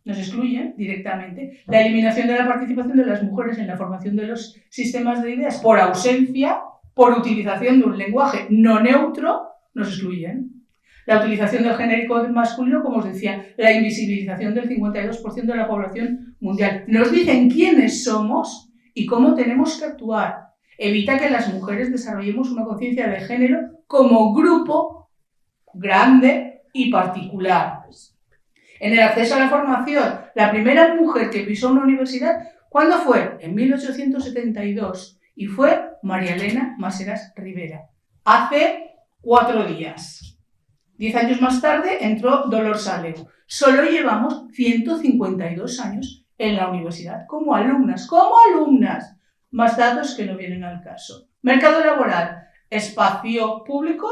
Nos excluyen directamente. La eliminación de la participación de las mujeres en la formación de los sistemas de ideas por ausencia, por utilización de un lenguaje no neutro, nos excluyen. La utilización del genérico masculino, como os decía, la invisibilización del 52% de la población mundial. Nos dicen quiénes somos y cómo tenemos que actuar. Evita que las mujeres desarrollemos una conciencia de género como grupo grande y particular. En el acceso a la formación, la primera mujer que pisó una universidad, ¿cuándo fue? En 1872. Y fue María Elena Maseras Rivera. Hace 4 días. 10 años más tarde entró Dolors Aleu. Solo llevamos 152 años en la universidad como alumnas. Más datos que no vienen al caso. Mercado laboral. Espacio público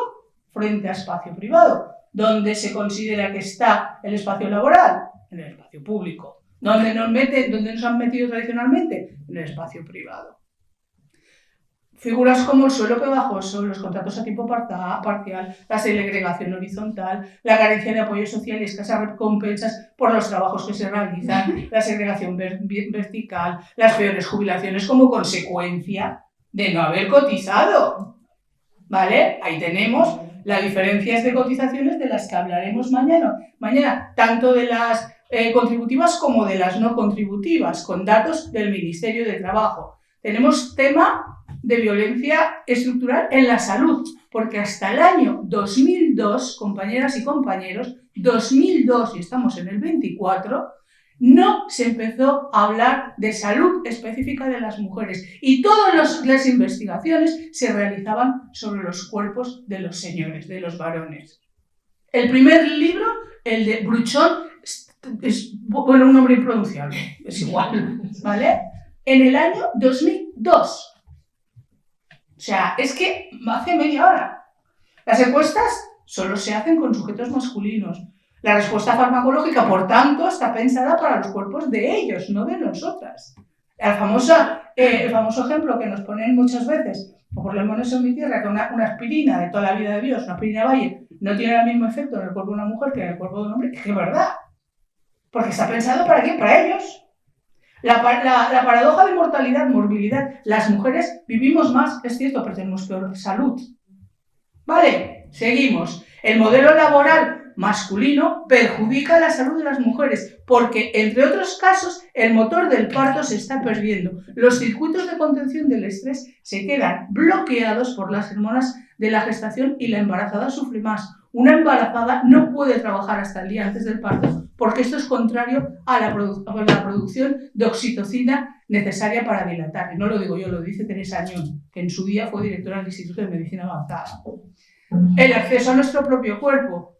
frente a espacio privado. ¿Dónde se considera que está el espacio laboral? En el espacio público. ¿Dónde nos han metido tradicionalmente? En el espacio privado. Figuras como el suelo pegajoso, los contratos a tiempo parcial, la segregación horizontal, la carencia de apoyo social y escasas recompensas por los trabajos que se realizan, la segregación vertical, las peores jubilaciones como consecuencia de no haber cotizado. ¿Vale? Ahí tenemos las diferencias de cotizaciones de las que hablaremos mañana, tanto de las contributivas como de las no contributivas, con datos del Ministerio de Trabajo. Tenemos tema de violencia estructural en la salud, porque hasta el año 2002, compañeras y compañeros, 2002, y estamos en el 24, no se empezó a hablar de salud específica de las mujeres y todas las investigaciones se realizaban sobre los cuerpos de los señores, de los varones. El primer libro, el de Bruchon, es bueno, un nombre impronunciable, es igual, ¿vale? En el año 2002. O sea, es que hace media hora. Las encuestas solo se hacen con sujetos masculinos. La respuesta farmacológica, por tanto, está pensada para los cuerpos de ellos, no de nosotras. El famoso ejemplo que nos ponen muchas veces, o por lo menos en mi tierra, que una aspirina de toda la vida de Dios, una aspirina Bayer, no tiene el mismo efecto en el cuerpo de una mujer que en el cuerpo de un hombre, es que es verdad. Porque está pensado ¿para quién? Para ellos. La paradoja de mortalidad, morbilidad. Las mujeres vivimos más, es cierto, pero tenemos peor salud. Vale, seguimos. El modelo laboral masculino perjudica la salud de las mujeres porque, entre otros casos, el motor del parto se está perdiendo. Los circuitos de contención del estrés se quedan bloqueados por las hormonas de la gestación y la embarazada sufre más. Una embarazada no puede trabajar hasta el día antes del parto porque esto es contrario a la producción de oxitocina necesaria para dilatar. Y no lo digo yo, lo dice Teresa Añón, que en su día fue directora del Instituto de Medicina Avanzada. El acceso a nuestro propio cuerpo.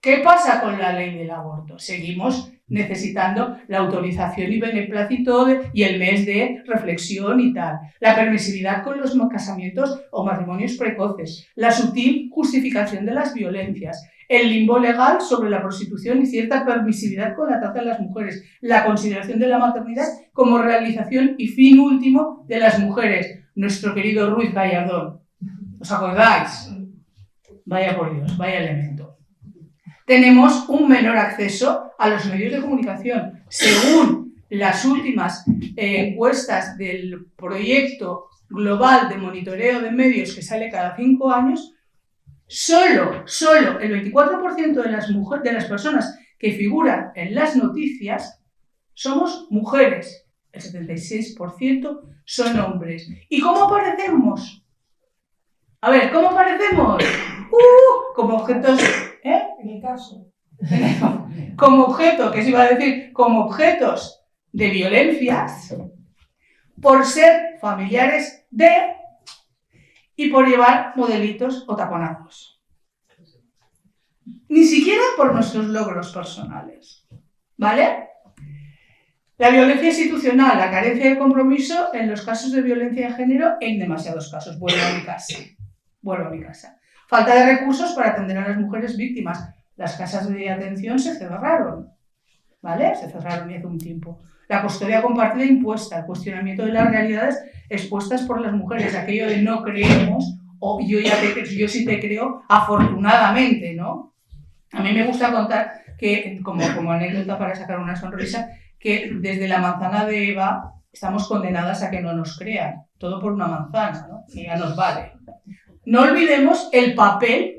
¿Qué pasa con la ley del aborto? Seguimos necesitando la autorización y beneplácito y el mes de reflexión y tal. La permisividad con los casamientos o matrimonios precoces. La sutil justificación de las violencias. El limbo legal sobre la prostitución y cierta permisividad con la trata de las mujeres. La consideración de la maternidad como realización y fin último de las mujeres. Nuestro querido Ruiz Gallardón. ¿Os acordáis? Vaya por Dios, vaya elemento. Tenemos un menor acceso a los medios de comunicación. Según las últimas encuestas del proyecto global de monitoreo de medios que sale cada 5 años, solo el 24% de las personas que figuran en las noticias somos mujeres. El 76% son hombres. ¿Y cómo aparecemos? A ver, ¿cómo aparecemos? Como objetos... En el caso. Como objeto, ¿qué se iba a decir? Como objetos de violencias por ser familiares de y por llevar modelitos o taconazos. Ni siquiera por nuestros logros personales. ¿Vale? La violencia institucional, la carencia de compromiso en los casos de violencia de género, en demasiados casos. Vuelvo a mi casa. Falta de recursos para atender a las mujeres víctimas. Las casas de atención se cerraron, ¿vale? Se cerraron hace un tiempo. La custodia compartida impuesta, el cuestionamiento de las realidades expuestas por las mujeres, aquello de no creemos, o yo sí te creo, afortunadamente, ¿no? A mí me gusta contar que, como anécdota para sacar una sonrisa, que desde la manzana de Eva estamos condenadas a que no nos crean. Todo por una manzana, ¿no? Que ya nos vale. No olvidemos el papel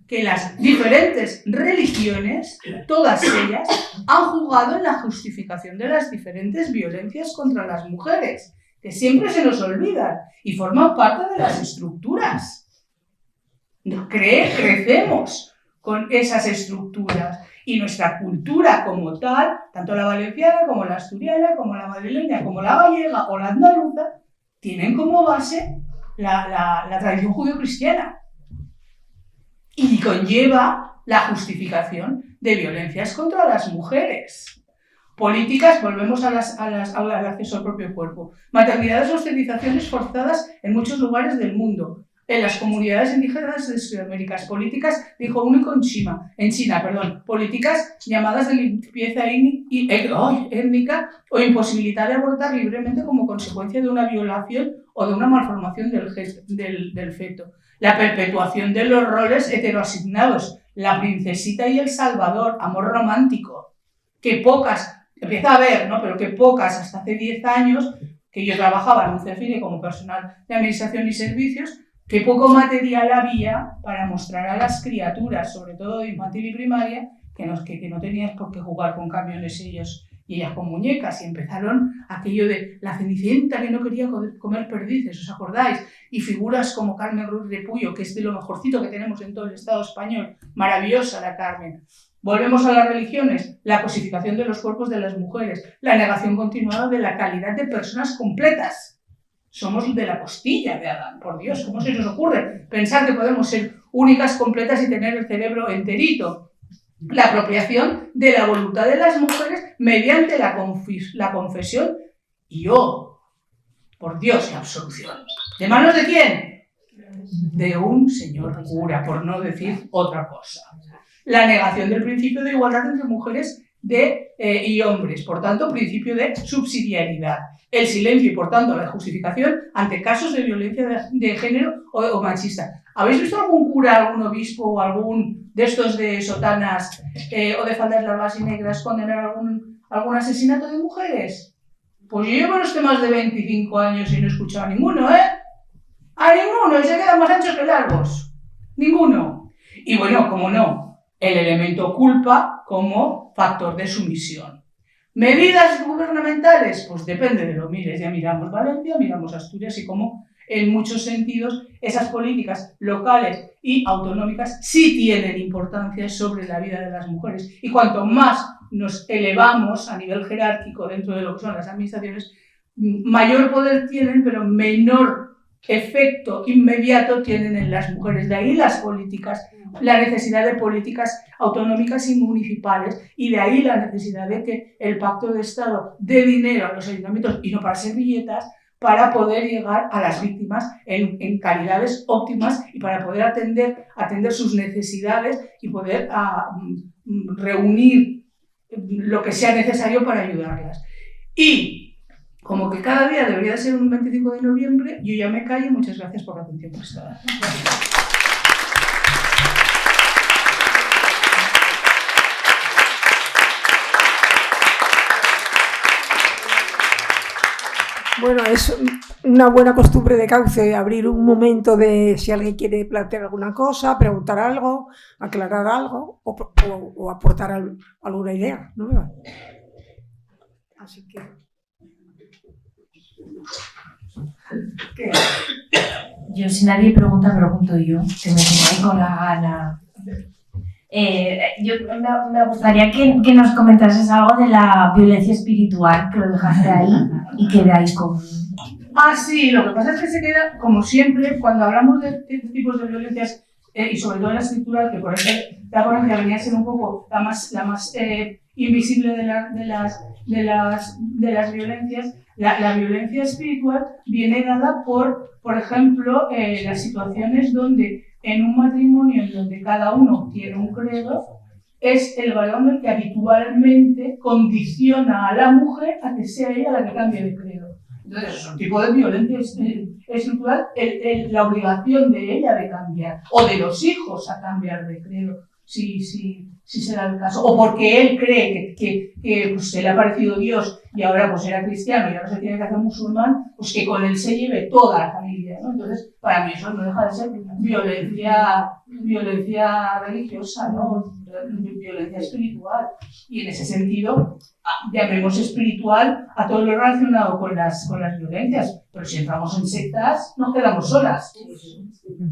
que las diferentes religiones, todas ellas, han jugado en la justificación de las diferentes violencias contra las mujeres, que siempre se nos olvidan y forman parte de las estructuras. Crecemos con esas estructuras y nuestra cultura como tal, tanto la valenciana como la asturiana, como la madrileña, como la gallega o la andaluza, tienen como base la tradición judio-cristiana y conlleva la justificación de violencias contra las mujeres. Políticas, volvemos al acceso al propio cuerpo. Maternidades o esterilizaciones forzadas en muchos lugares del mundo. en las comunidades indígenas de Sudamérica, políticas de hijo único en China, políticas llamadas de limpieza étnica o imposibilidad de abortar libremente como consecuencia de una violación o de una malformación del feto, la perpetuación de los roles heteroasignados, la princesita y el salvador, amor romántico, que pocas, empieza a haber, ¿no? Pero que pocas hasta hace 10 años, que yo trabajaba en un CEFIRE como personal de administración y servicios, que poco material había para mostrar a las criaturas, sobre todo de infantil y primaria, que no tenías por qué jugar con camiones ellos y ellas con muñecas, y empezaron aquello de la Cenicienta que no quería comer perdices, ¿os acordáis? Y figuras como Carmen Ruiz de Puyo, que es de lo mejorcito que tenemos en todo el Estado español, maravillosa la Carmen. Volvemos a las religiones, la cosificación de los cuerpos de las mujeres, la negación continuada de la calidad de personas completas. Somos de la costilla de Adán, por Dios, ¿cómo se nos ocurre pensar que podemos ser únicas, completas y tener el cerebro enterito? La apropiación de la voluntad de las mujeres mediante la confesión y, por Dios, la absolución. ¿De manos de quién? De un señor cura, por no decir otra cosa. La negación del principio de igualdad entre mujeres y hombres, por tanto, principio de subsidiariedad. El silencio y, por tanto, la justificación ante casos de violencia de género o machista. ¿Habéis visto algún cura, algún obispo o algún de estos de sotanas o de faldas largas y negras condenar algún asesinato de mujeres? Pues yo llevo los temas de 25 años y no he escuchado a ninguno, ¿eh? A ninguno, y se quedan más anchos que largos. Ninguno. Y bueno, como no, el elemento culpa como factor de sumisión. ¿Medidas gubernamentales? Pues depende de lo mires. Ya miramos Valencia, miramos Asturias y cómo en muchos sentidos esas políticas locales y autonómicas sí tienen importancia sobre la vida de las mujeres. Y cuanto más nos elevamos a nivel jerárquico dentro de lo que son las administraciones, mayor poder tienen, pero menor efecto inmediato tienen en las mujeres. De ahí las políticas, la necesidad de políticas autonómicas y municipales, y de ahí la necesidad de que el Pacto de Estado dé dinero a los ayuntamientos y no para servilletas, para poder llegar a las víctimas en calidades óptimas y para poder atender sus necesidades y poder reunir lo que sea necesario para ayudarlas. Y como que cada día debería de ser un 25 de noviembre, yo ya me callo. Muchas gracias por la atención prestada. Bueno, es una buena costumbre de Cauce abrir un momento de si alguien quiere plantear alguna cosa, preguntar algo, aclarar algo o aportar alguna idea nueva. Así que... Yo, si nadie pregunta, pregunto yo, que me tengo ahí con la gana. Yo me gustaría que nos comentases algo de la violencia espiritual, que lo dejaste ahí y quedáis con... Ah, sí, lo que pasa es que se queda, como siempre, cuando hablamos de tipos de violencias, y sobre todo en la escritural, que por eso la ponencia venía a ser un poco la más invisible de las violencias. La violencia espiritual viene dada por ejemplo, las situaciones donde en un matrimonio en donde cada uno tiene un credo, es el varón el que habitualmente condiciona a la mujer a que sea ella la que cambie de credo. Entonces, es un tipo de violencia estructural, la obligación de ella de cambiar, o de los hijos a cambiar de credo, si será el caso, o porque él cree que pues, se le ha parecido Dios y ahora pues era cristiano y ahora se tiene que hacer musulmán, pues que con él se lleve toda la familia, ¿no? Entonces, para mí eso no deja de ser violencia religiosa, ¿no? Violencia espiritual. Y en ese sentido, llamemos espiritual a todo lo relacionado con las violencias, pero si entramos en sectas, nos quedamos solas,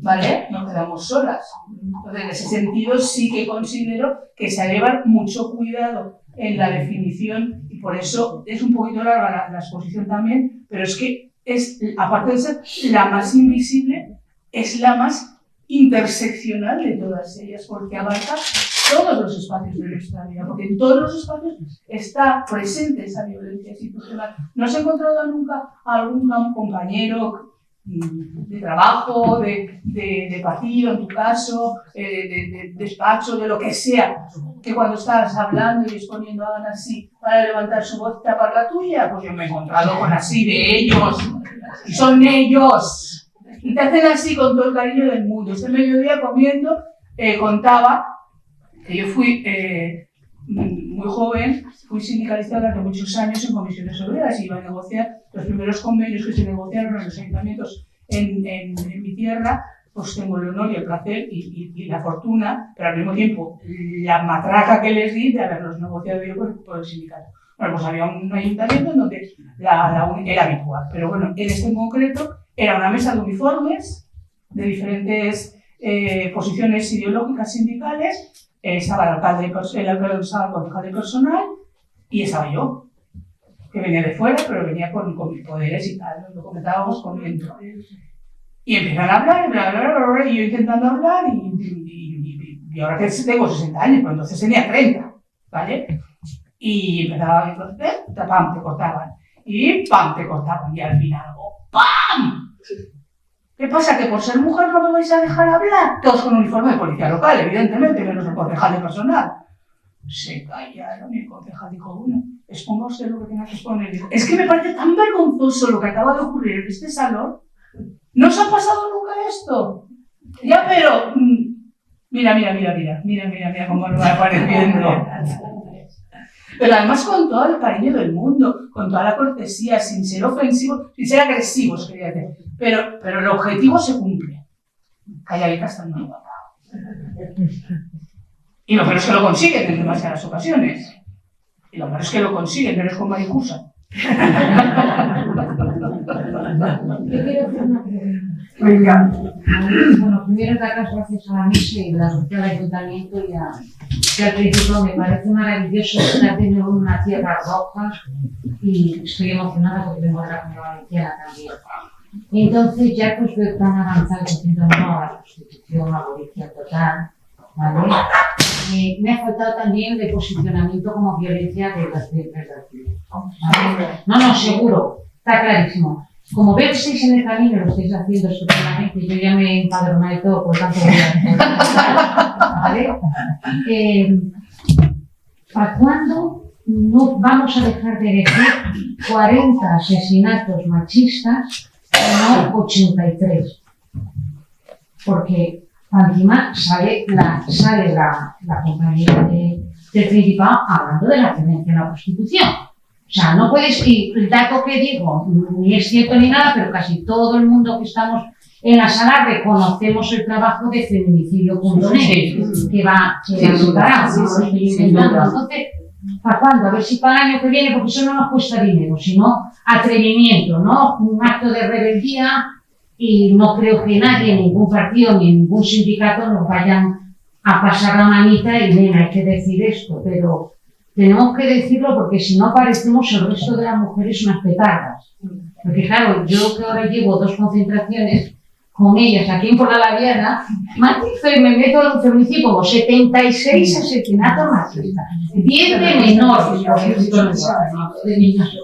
¿vale? Nos quedamos solas. Entonces, en ese sentido, sí que considero que se ha de llevar mucho cuidado en la definición, y por eso es un poquito larga la exposición también, pero es que aparte de ser la más invisible, es la más interseccional de todas ellas, porque abarca todos los espacios de nuestra vida, porque en todos los espacios está presente esa violencia institucional. ¿No has encontrado nunca a algún compañero de trabajo, de partido, en tu caso, de despacho, de lo que sea, que cuando estás hablando y exponiendo hagan así para levantar su voz y tapar la tuya, pues yo me he encontrado con así de ellos, y son ellos, y te hacen así con todo el cariño del mundo. Este mediodía comiendo contaba que yo fui muy joven, fui sindicalista durante muchos años en comisiones obreras y iba a negociar los primeros convenios que se negociaron en los ayuntamientos en mi tierra. Pues tengo el honor y el placer y la fortuna, pero al mismo tiempo la matraca que les di de haberlos negociado yo por el sindicato. Bueno, pues había un ayuntamiento en donde era habitual, pero bueno, en este en concreto era una mesa de uniformes de diferentes posiciones ideológicas sindicales. Estaba el alcalde, estaba el concejal de personal y estaba yo, que venía de fuera, pero venía con mis poderes y tal, lo comentábamos comiendo. Y empiezan a hablar, y yo intentando hablar, y ahora que tengo 60 años, pues entonces tenía 30, ¿vale? Y empezaba, ¡pam!, te cortaban, y ¡pam!, te cortaban, y al final, ¡pam! ¿Qué pasa? ¿Que por ser mujer no me vais a dejar hablar? Todos con uniforme de policía local, evidentemente, menos el concejal de personal. Se callaron y el concejal dijo, bueno, exponga usted lo que tenga que exponer. Digo, es que me parece tan vergonzoso lo que acaba de ocurrir en este salón. ¿No os ha pasado nunca esto? Ya, pero... Mira cómo me va apareciendo. Pero además con todo el cariño del mundo, con toda la cortesía, sin ser ofensivos, sin ser agresivos, quería decir. Pero el objetivo se cumple. Calladitas están muy guapas. Y lo peor es que lo consiguen en demasiadas ocasiones. Y lo peor es que lo consiguen, pero es con maricusa. Yo quiero hacer una pregunta. Venga. Bueno, primero dar las gracias a la mesa y al ayuntamiento y al principio. Me parece maravilloso estar de nuevo en una tierra roja y estoy emocionada porque vengo de la Comunidad Valenciana también. Entonces ya pues veo tan avanzado diciendo no a la Constitución, a la abolición total, ¿vale? Me ha faltado también de posicionamiento como violencia de las civil. ¿Vale? No, seguro, está clarísimo. Como veo que estáis en el camino, lo estáis haciendo estupendamente, yo ya me he empadronado y todo, por lo tanto voy a hacer, ¿vale? ¿Para cuándo no vamos a dejar de decir 40 asesinatos machistas y no 83? Porque encima sale la compañera del Principado hablando de la violencia en la prostitución. O sea, no puedes, y el dato que digo, ni es cierto ni nada, pero casi todo el mundo que estamos en la sala reconocemos el trabajo de feminicidio.net, que va separado, lo estoy intentando. Entonces, ¿para cuándo? A ver si para el año que viene, porque eso no nos cuesta dinero, sino atrevimiento, ¿no? Un acto de rebeldía, y no creo que nadie, ningún partido ni ningún sindicato nos vayan a pasar la manita y ven, hay que decir esto, pero tenemos que decirlo porque si no parecemos el resto de las mujeres unas petardas. Porque claro, yo que ahora llevo 2 concentraciones con ellas aquí en Portalaviana, matizo y me meto en un feminicidio como 76 asesinatos machistas, 10 de menores, de niños.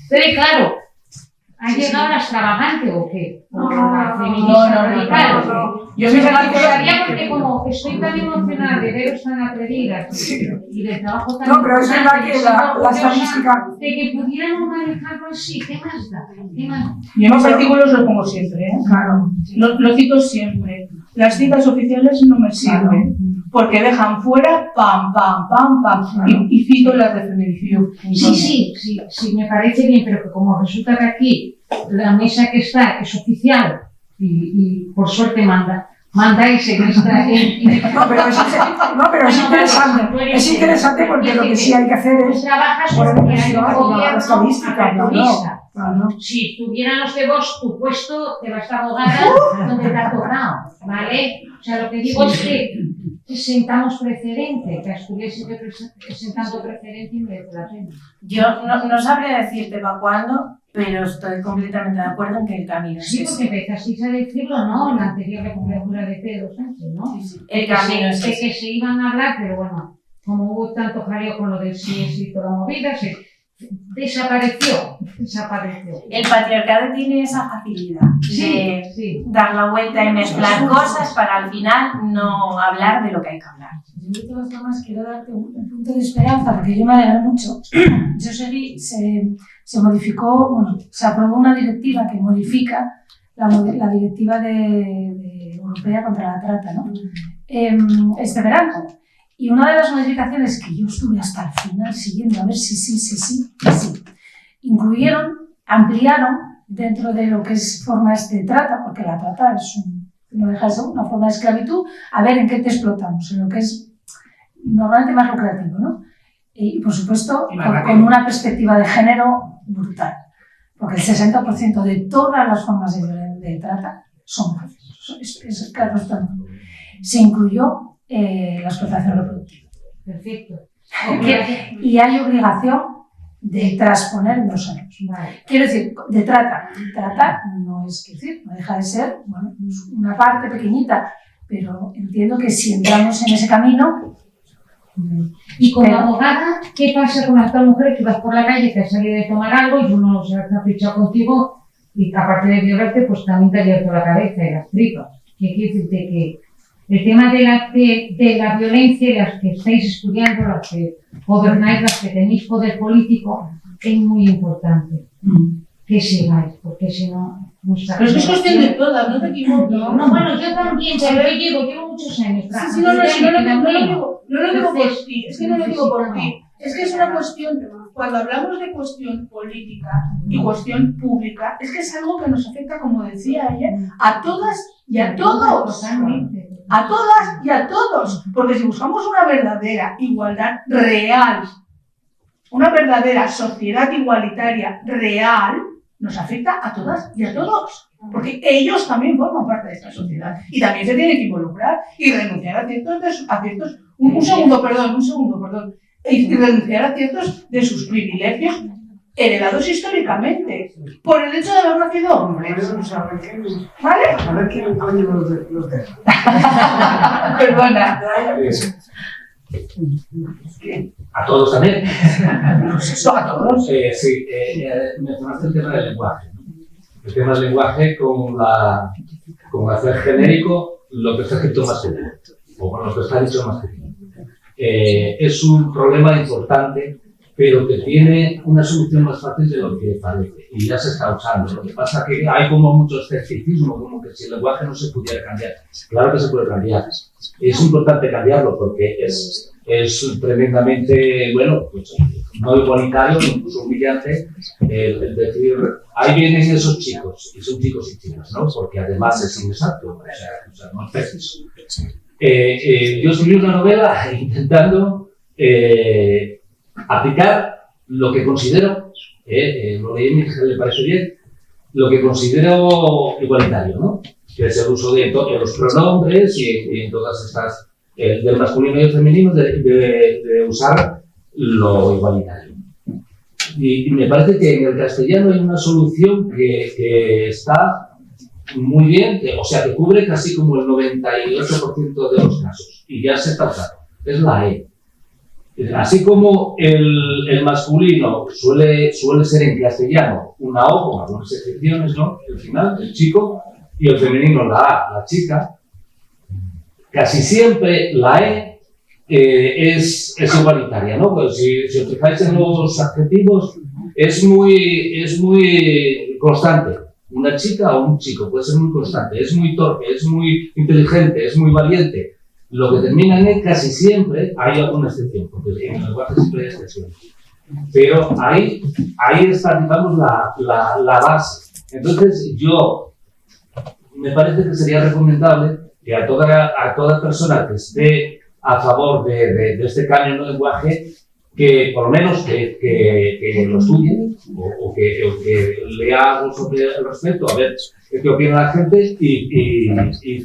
Pero claro, ¿ha llegado la extravagante o qué? ¿O la feminista radical? Yo me gustaría porque como estoy tan emocionada de veros tan atrevidas y de trabajo tan... No, pero es verdad que la estadística... De que pudiéramos manejarlo así, ¿qué más da? Yo en mis artículos lo pongo siempre, ¿eh? Claro. Lo cito siempre. Las citas oficiales no me sirven, porque dejan fuera pam, y cito las de feminicidio. Sí, me parece bien, pero que como resulta que aquí la mesa que está es oficial y por suerte mandáis en esta... No, pero es interesante. Es interesante porque lo que sí hay que hacer es poner presión a la estadística, ¿no? Si tuvieran los de vos tu puesto, te vas a abogar donde te ha tocado, ¿vale? O sea, lo que digo es que sentamos precedente, que estuviese sentando precedente y merece la pena. Yo no sabría decirte para cuándo, pero estoy completamente de acuerdo en que el camino es Sí, porque empezasteis a decirlo, ¿no? En la anterior legislatura de Pedro Sánchez, ¿no? Sí. El camino es que se iban a hablar, pero bueno, como hubo tanto jaleo con lo del sí y toda movida, se desapareció. El patriarcado tiene esa facilidad de dar la vuelta y mezclar cosas para al final no hablar de lo que hay que hablar. Yo de todas formas quiero darte un punto de esperanza porque yo me alegro mucho. Se modificó, bueno, se aprobó una directiva que modifica la directiva europea contra la trata, ¿no? Este verano. Y una de las modificaciones que yo estuve hasta el final siguiendo a ver si sí, incluyeron, ampliaron dentro de lo que es formas de trata, porque la trata no deja de ser una forma de esclavitud, a ver en qué te explotamos, en lo que es normalmente más lucrativo, ¿no? Y por supuesto con una perspectiva de género brutal, porque el 60% de todas las formas de trata son mujeres, es claro, se incluyó la explotación reproductiva. Perfecto. Y hay obligación de transponer en 2 años. Vale. Quiero decir, de trata. Trata no es, quiero decir, no deja de ser, bueno, una parte pequeñita, pero entiendo que si entramos en ese camino... Y como abogada, ¿qué pasa con estas mujeres que vas por la calle, te has salido de tomar algo y uno se ha caprichado contigo y aparte de violarte, pues también te ha abierto la cabeza y las tripas? ¿Qué quiere decirte? Que el tema de la violencia, las que estáis estudiando, las que gobernáis, las que tenéis poder político, es muy importante que sigáis, porque si no... Pero es que es cuestión de todas, no te equivoques. No, bueno, yo también, pero yo llevo muchos años. Sí, no lo digo por ti, es que no lo digo por ti. Es que es una cuestión, cuando hablamos de cuestión política y cuestión pública, es que es algo que nos afecta, como decía ella, a todas y a todos. A todas y a todos. Porque si buscamos una verdadera igualdad real, una verdadera sociedad igualitaria real, nos afecta a todas y a todos. Porque ellos también forman parte de esta sociedad. Y también se tienen que involucrar y renunciar a ciertos un segundo, perdón. Y renunciar a ciertos de sus privilegios heredados históricamente por el hecho de haber nacido hombres. ¿Vale? A ver quién coño los deja. Perdona. ¿A todos también? ¿A todos? Sí, mencionaste el tema del lenguaje, ¿no? El tema del lenguaje como hacer genérico lo que está escrito masculino, o bueno, lo que está dicho masculino. Es un problema importante, pero que tiene una solución más fácil de lo que parece, y ya se está usando. Lo que pasa es que hay como mucho escepticismo, como que si el lenguaje no se pudiera cambiar. Claro que se puede cambiar. Es importante cambiarlo porque es tremendamente, bueno, pues, no igualitario, incluso humillante, el decir, ahí vienen esos chicos, y son chicos y chicas, ¿no? Porque además es inexacto, o sea no es preciso. Yo escribí una novela intentando aplicar lo que considero, lo leí y me dije, le parece bien, lo que considero igualitario, ¿no? Que es el uso de los pronombres y en todas estas, del masculino y el femenino, de usar lo igualitario. Y me parece que en el castellano hay una solución que está muy bien, o sea, que cubre casi como el 98% de los casos, y ya se está usando, es la E. Así como el masculino suele ser en castellano una O, con algunas excepciones, ¿no? El final, el chico, y el femenino la A, la chica, casi siempre la E es igualitaria, ¿no? Pues si os fijáis en los adjetivos, es muy constante. Una chica o un chico puede ser muy constante, es muy torpe, es muy inteligente, es muy valiente. Lo que termina en casi siempre, hay alguna excepción, porque en el lenguaje siempre hay excepciones. Pero ahí está, digamos, la base. Entonces, me parece que sería recomendable que a toda persona que esté a favor de este cambio en el lenguaje, que por lo menos que lo estudien o que lea algo sobre el respecto, a ver qué opina la gente y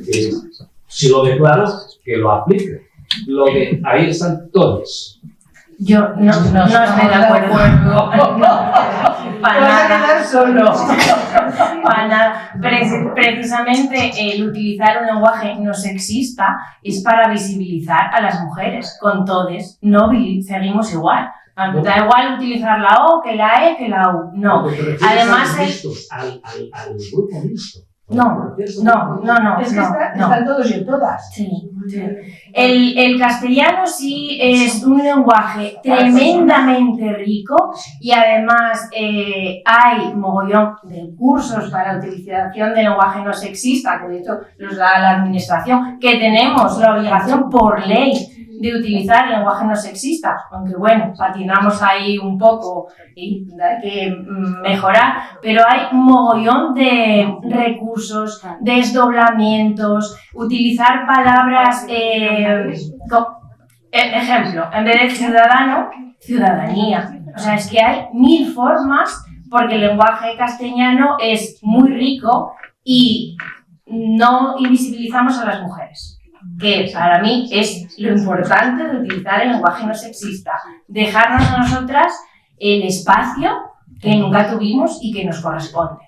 que, si lo ve claro, que lo aplique. Ahí están todos. Yo no estoy de acuerdo. Para nada. Solo. Para nada. Precisamente el utilizar un lenguaje no sexista es para visibilizar a las mujeres. Con todes no seguimos igual. Da igual utilizar la O que la E que la U. No. Además, al grupo mixto. no. Es que están todos y todas. Sí. El castellano sí es un lenguaje tremendamente rico y además hay mogollón de cursos para la utilización del lenguaje no sexista, que de hecho los da la administración, que tenemos la obligación por ley de utilizar el lenguaje no sexista, aunque bueno, patinamos ahí un poco y hay que mejorar, pero hay mogollón de recursos, desdoblamientos, utilizar palabras, ejemplo, en vez de ciudadano, ciudadanía. O sea, es que hay 1000 formas porque el lenguaje castellano es muy rico y no invisibilizamos a las mujeres, que para mí es lo importante de utilizar el lenguaje no sexista, dejarnos a nosotras el espacio que nunca tuvimos y que nos corresponde.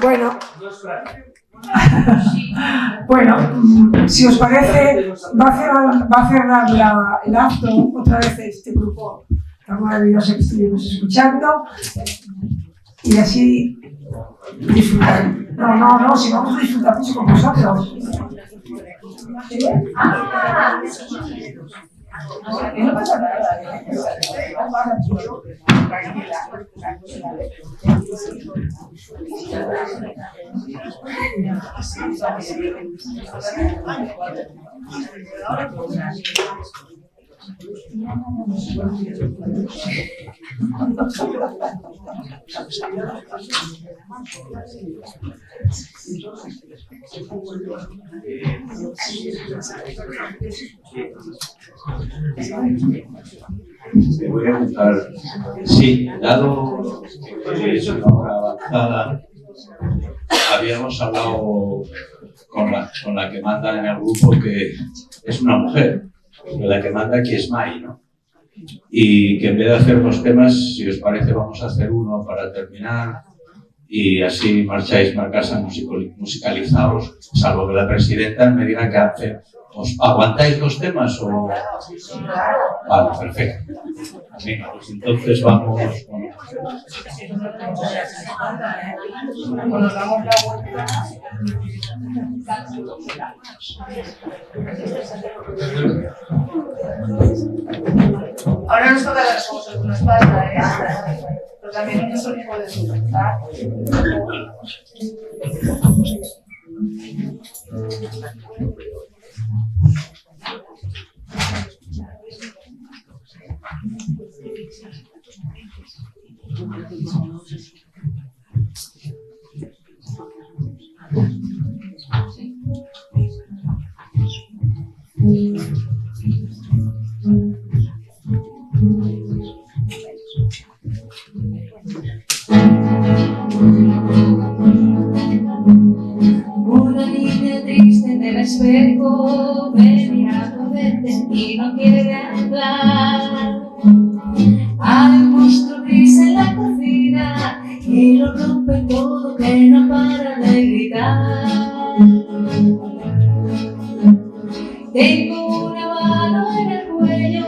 Bueno, si os parece, va a cerrar el acto otra vez este grupo tan maravilloso que estuvimos escuchando y así disfrutar. No, si vamos a disfrutar mucho con vosotros. No pasa nada. Me voy a preguntar, sí, dado que es una hora avanzada, habíamos hablado con la que manda en el grupo, que es una mujer, pero la que manda aquí es Mai, ¿no? Y que en vez de hacer los temas, si os parece, vamos a hacer uno para terminar y así marcháis a casa musicalizados, salvo que la presidenta me diga que hace. ¿Os aguantáis los temas o...? Vale, perfecto. Venga, pues entonces vamos con... Nos damos la vuelta. Ahora nos toca las cosas, nos pasa, pero también no solo puede disfrutar. Una niña triste en el espejo me mira prudente y no quiere hablar. Hay un monstruo gris en la cocina que lo rompe todo, que no para de gritar. Tengo una mano en el cuello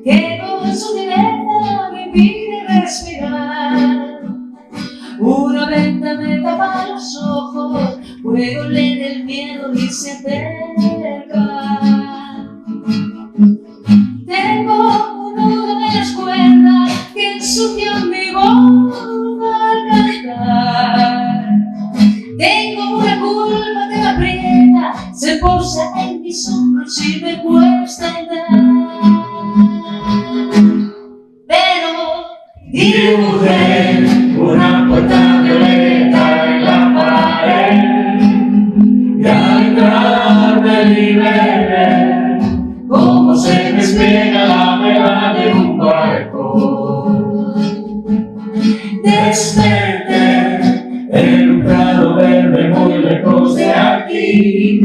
que con su tireta me impide respirar. Una venta me tapa los ojos, puedo leer el miedo y se acerca. Tengo un nudo en las cuerdas que ensucia mi voz al cantar. Tengo una culpa que me aprieta, se posa en mis hombros y me cuesta andar. Pero dibujé una puerta violeta en la pared y al entrar me liberé, como se despliega la vela de un barco. Desperté en un prado verde muy lejos de aquí,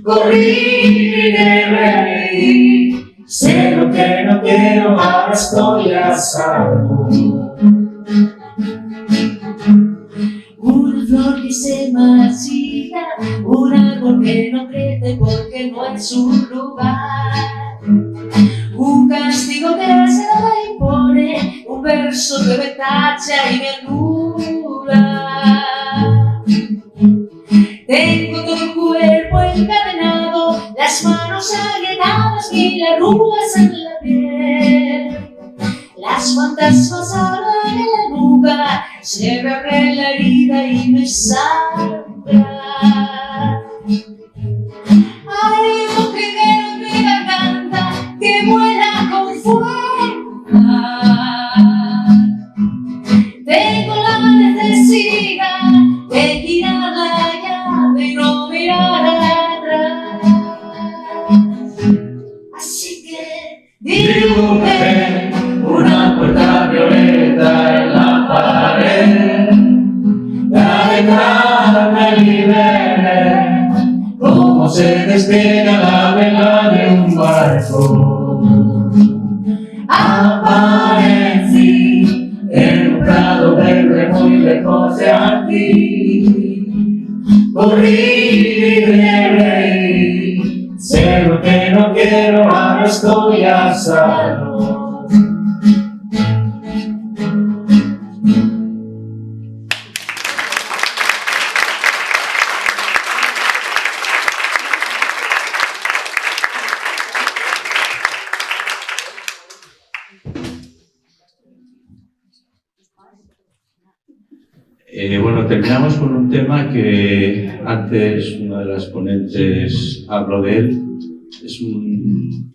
corrí y me reí, sé lo que no quiero, ahora estoy a salvo. Una flor que se marchita, una porque no crece, porque no es su lugar. Un castigo que se le impone, un verso que me tacha y me anula. Tengo todo el cuerpo encadenado, las manos agrietadas y las arrugas en la piel. Las fantasmas hablan en la nuca, se me abre la herida y me sangra. Hay un jilguero en mi garganta que vuela con fuerza. Tengo la necesidad de girar la llave y no mirar atrás. Así que dibujé una puerta violeta en la pared, la entrada me libere, como se despliega la vela de un barco. Aparecí en un prado verde muy lejos de aquí, corrí y reí, sé lo que no quiero, ahora estoy a salvo. Bueno, terminamos con un tema que antes una de las ponentes habló de él. Es un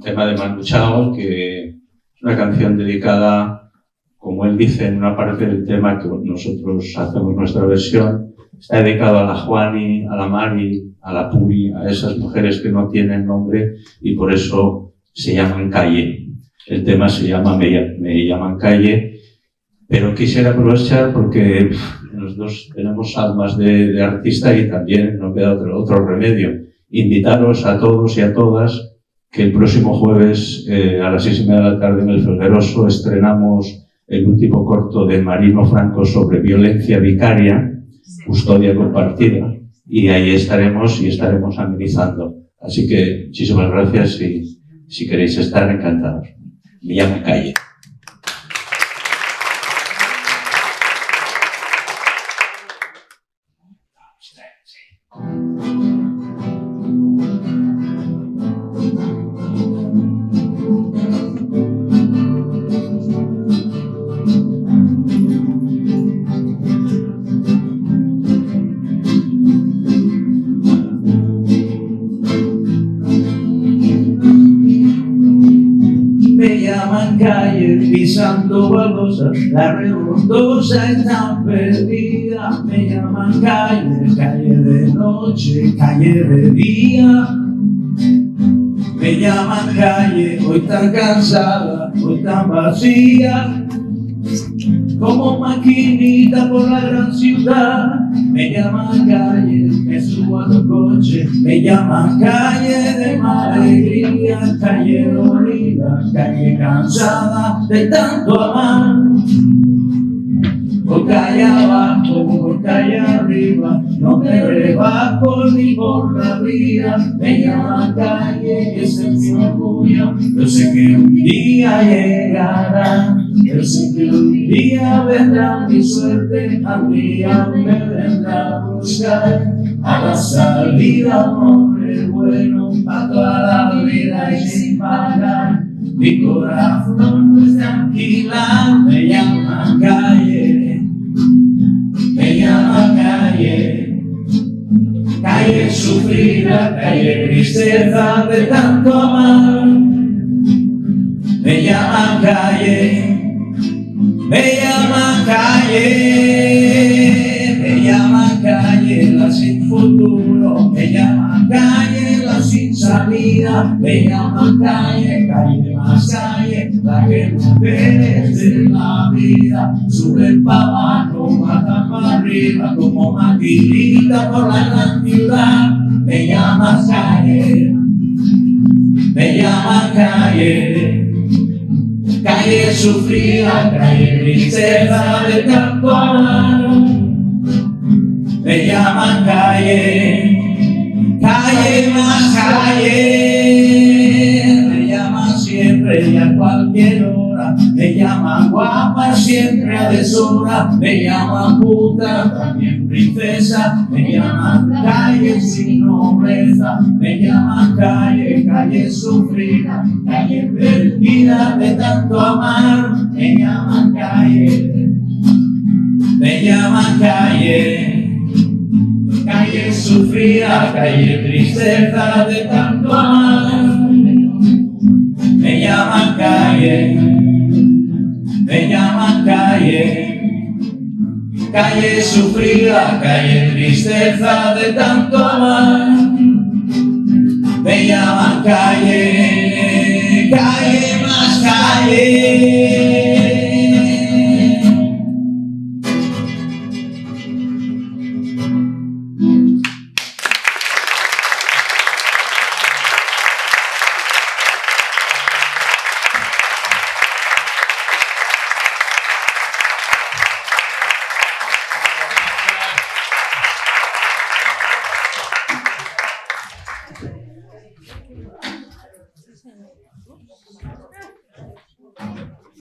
tema de Manu Chao, que es una canción dedicada, como él dice en una parte del tema que nosotros hacemos nuestra versión, está dedicado a la Juani, a la Mari, a la Puri, a esas mujeres que no tienen nombre y por eso se llaman Calle. El tema se llama Me llaman Calle. Pero quisiera aprovechar porque los dos tenemos almas de artista y también no queda otro remedio. Invitaros a todos y a todas que el próximo jueves a las 6:30 de la tarde en El Felgueroso estrenamos el último corto de Marino Franco sobre violencia vicaria, custodia compartida, y ahí estaremos amenizando. Así que muchísimas gracias y si queréis estar, encantados. Me llamo Calle. Pisando baldosas, la redondosa está perdida. Me llaman calle, calle de noche, calle de día. Me llaman calle, hoy tan cansada, hoy tan vacía. Como maquinita por la gran ciudad. Me llaman calle, me subo a tu coche. Me llaman calle de mala alegría, calle dolida, calle cansada de tanto amar. Por calle abajo, por calle arriba, no me rebajo ni por la vida. Me llaman calle y ese es mi orgullo. Yo sé que un día llegará. Yo sé que un día vendrá mi suerte, un día me vendrá a buscar. A la salida un hombre bueno, para toda la vida y sin pagar. Mi corazón no es tranquila, me llama calle, me llama calle. Calle sufrida, calle tristeza de tanto amar. Me llama calle. Me llaman calle, me llaman calle la sin futuro, me llaman calle la sin salida, me llaman calle, calle más calle, la que mujeres de la vida suben para abajo, bajan para arriba, como maquinita por la gran ciudad. Me llaman calle, me llaman calle. Calle sufrida, calle tristeza de tanto amar. Me llaman calle, guapa, siempre a deshora, me llaman puta, también princesa, me llaman calle sin nobleza, me llaman calle, calle sufrida, calle perdida de tanto amar, me llaman calle, me llaman calle, calle sufrida, calle tristeza de tanto amar, me llaman calle, me llaman calle, calle sufrida, calle tristeza de tanto amar, me llaman calle, calle más calle.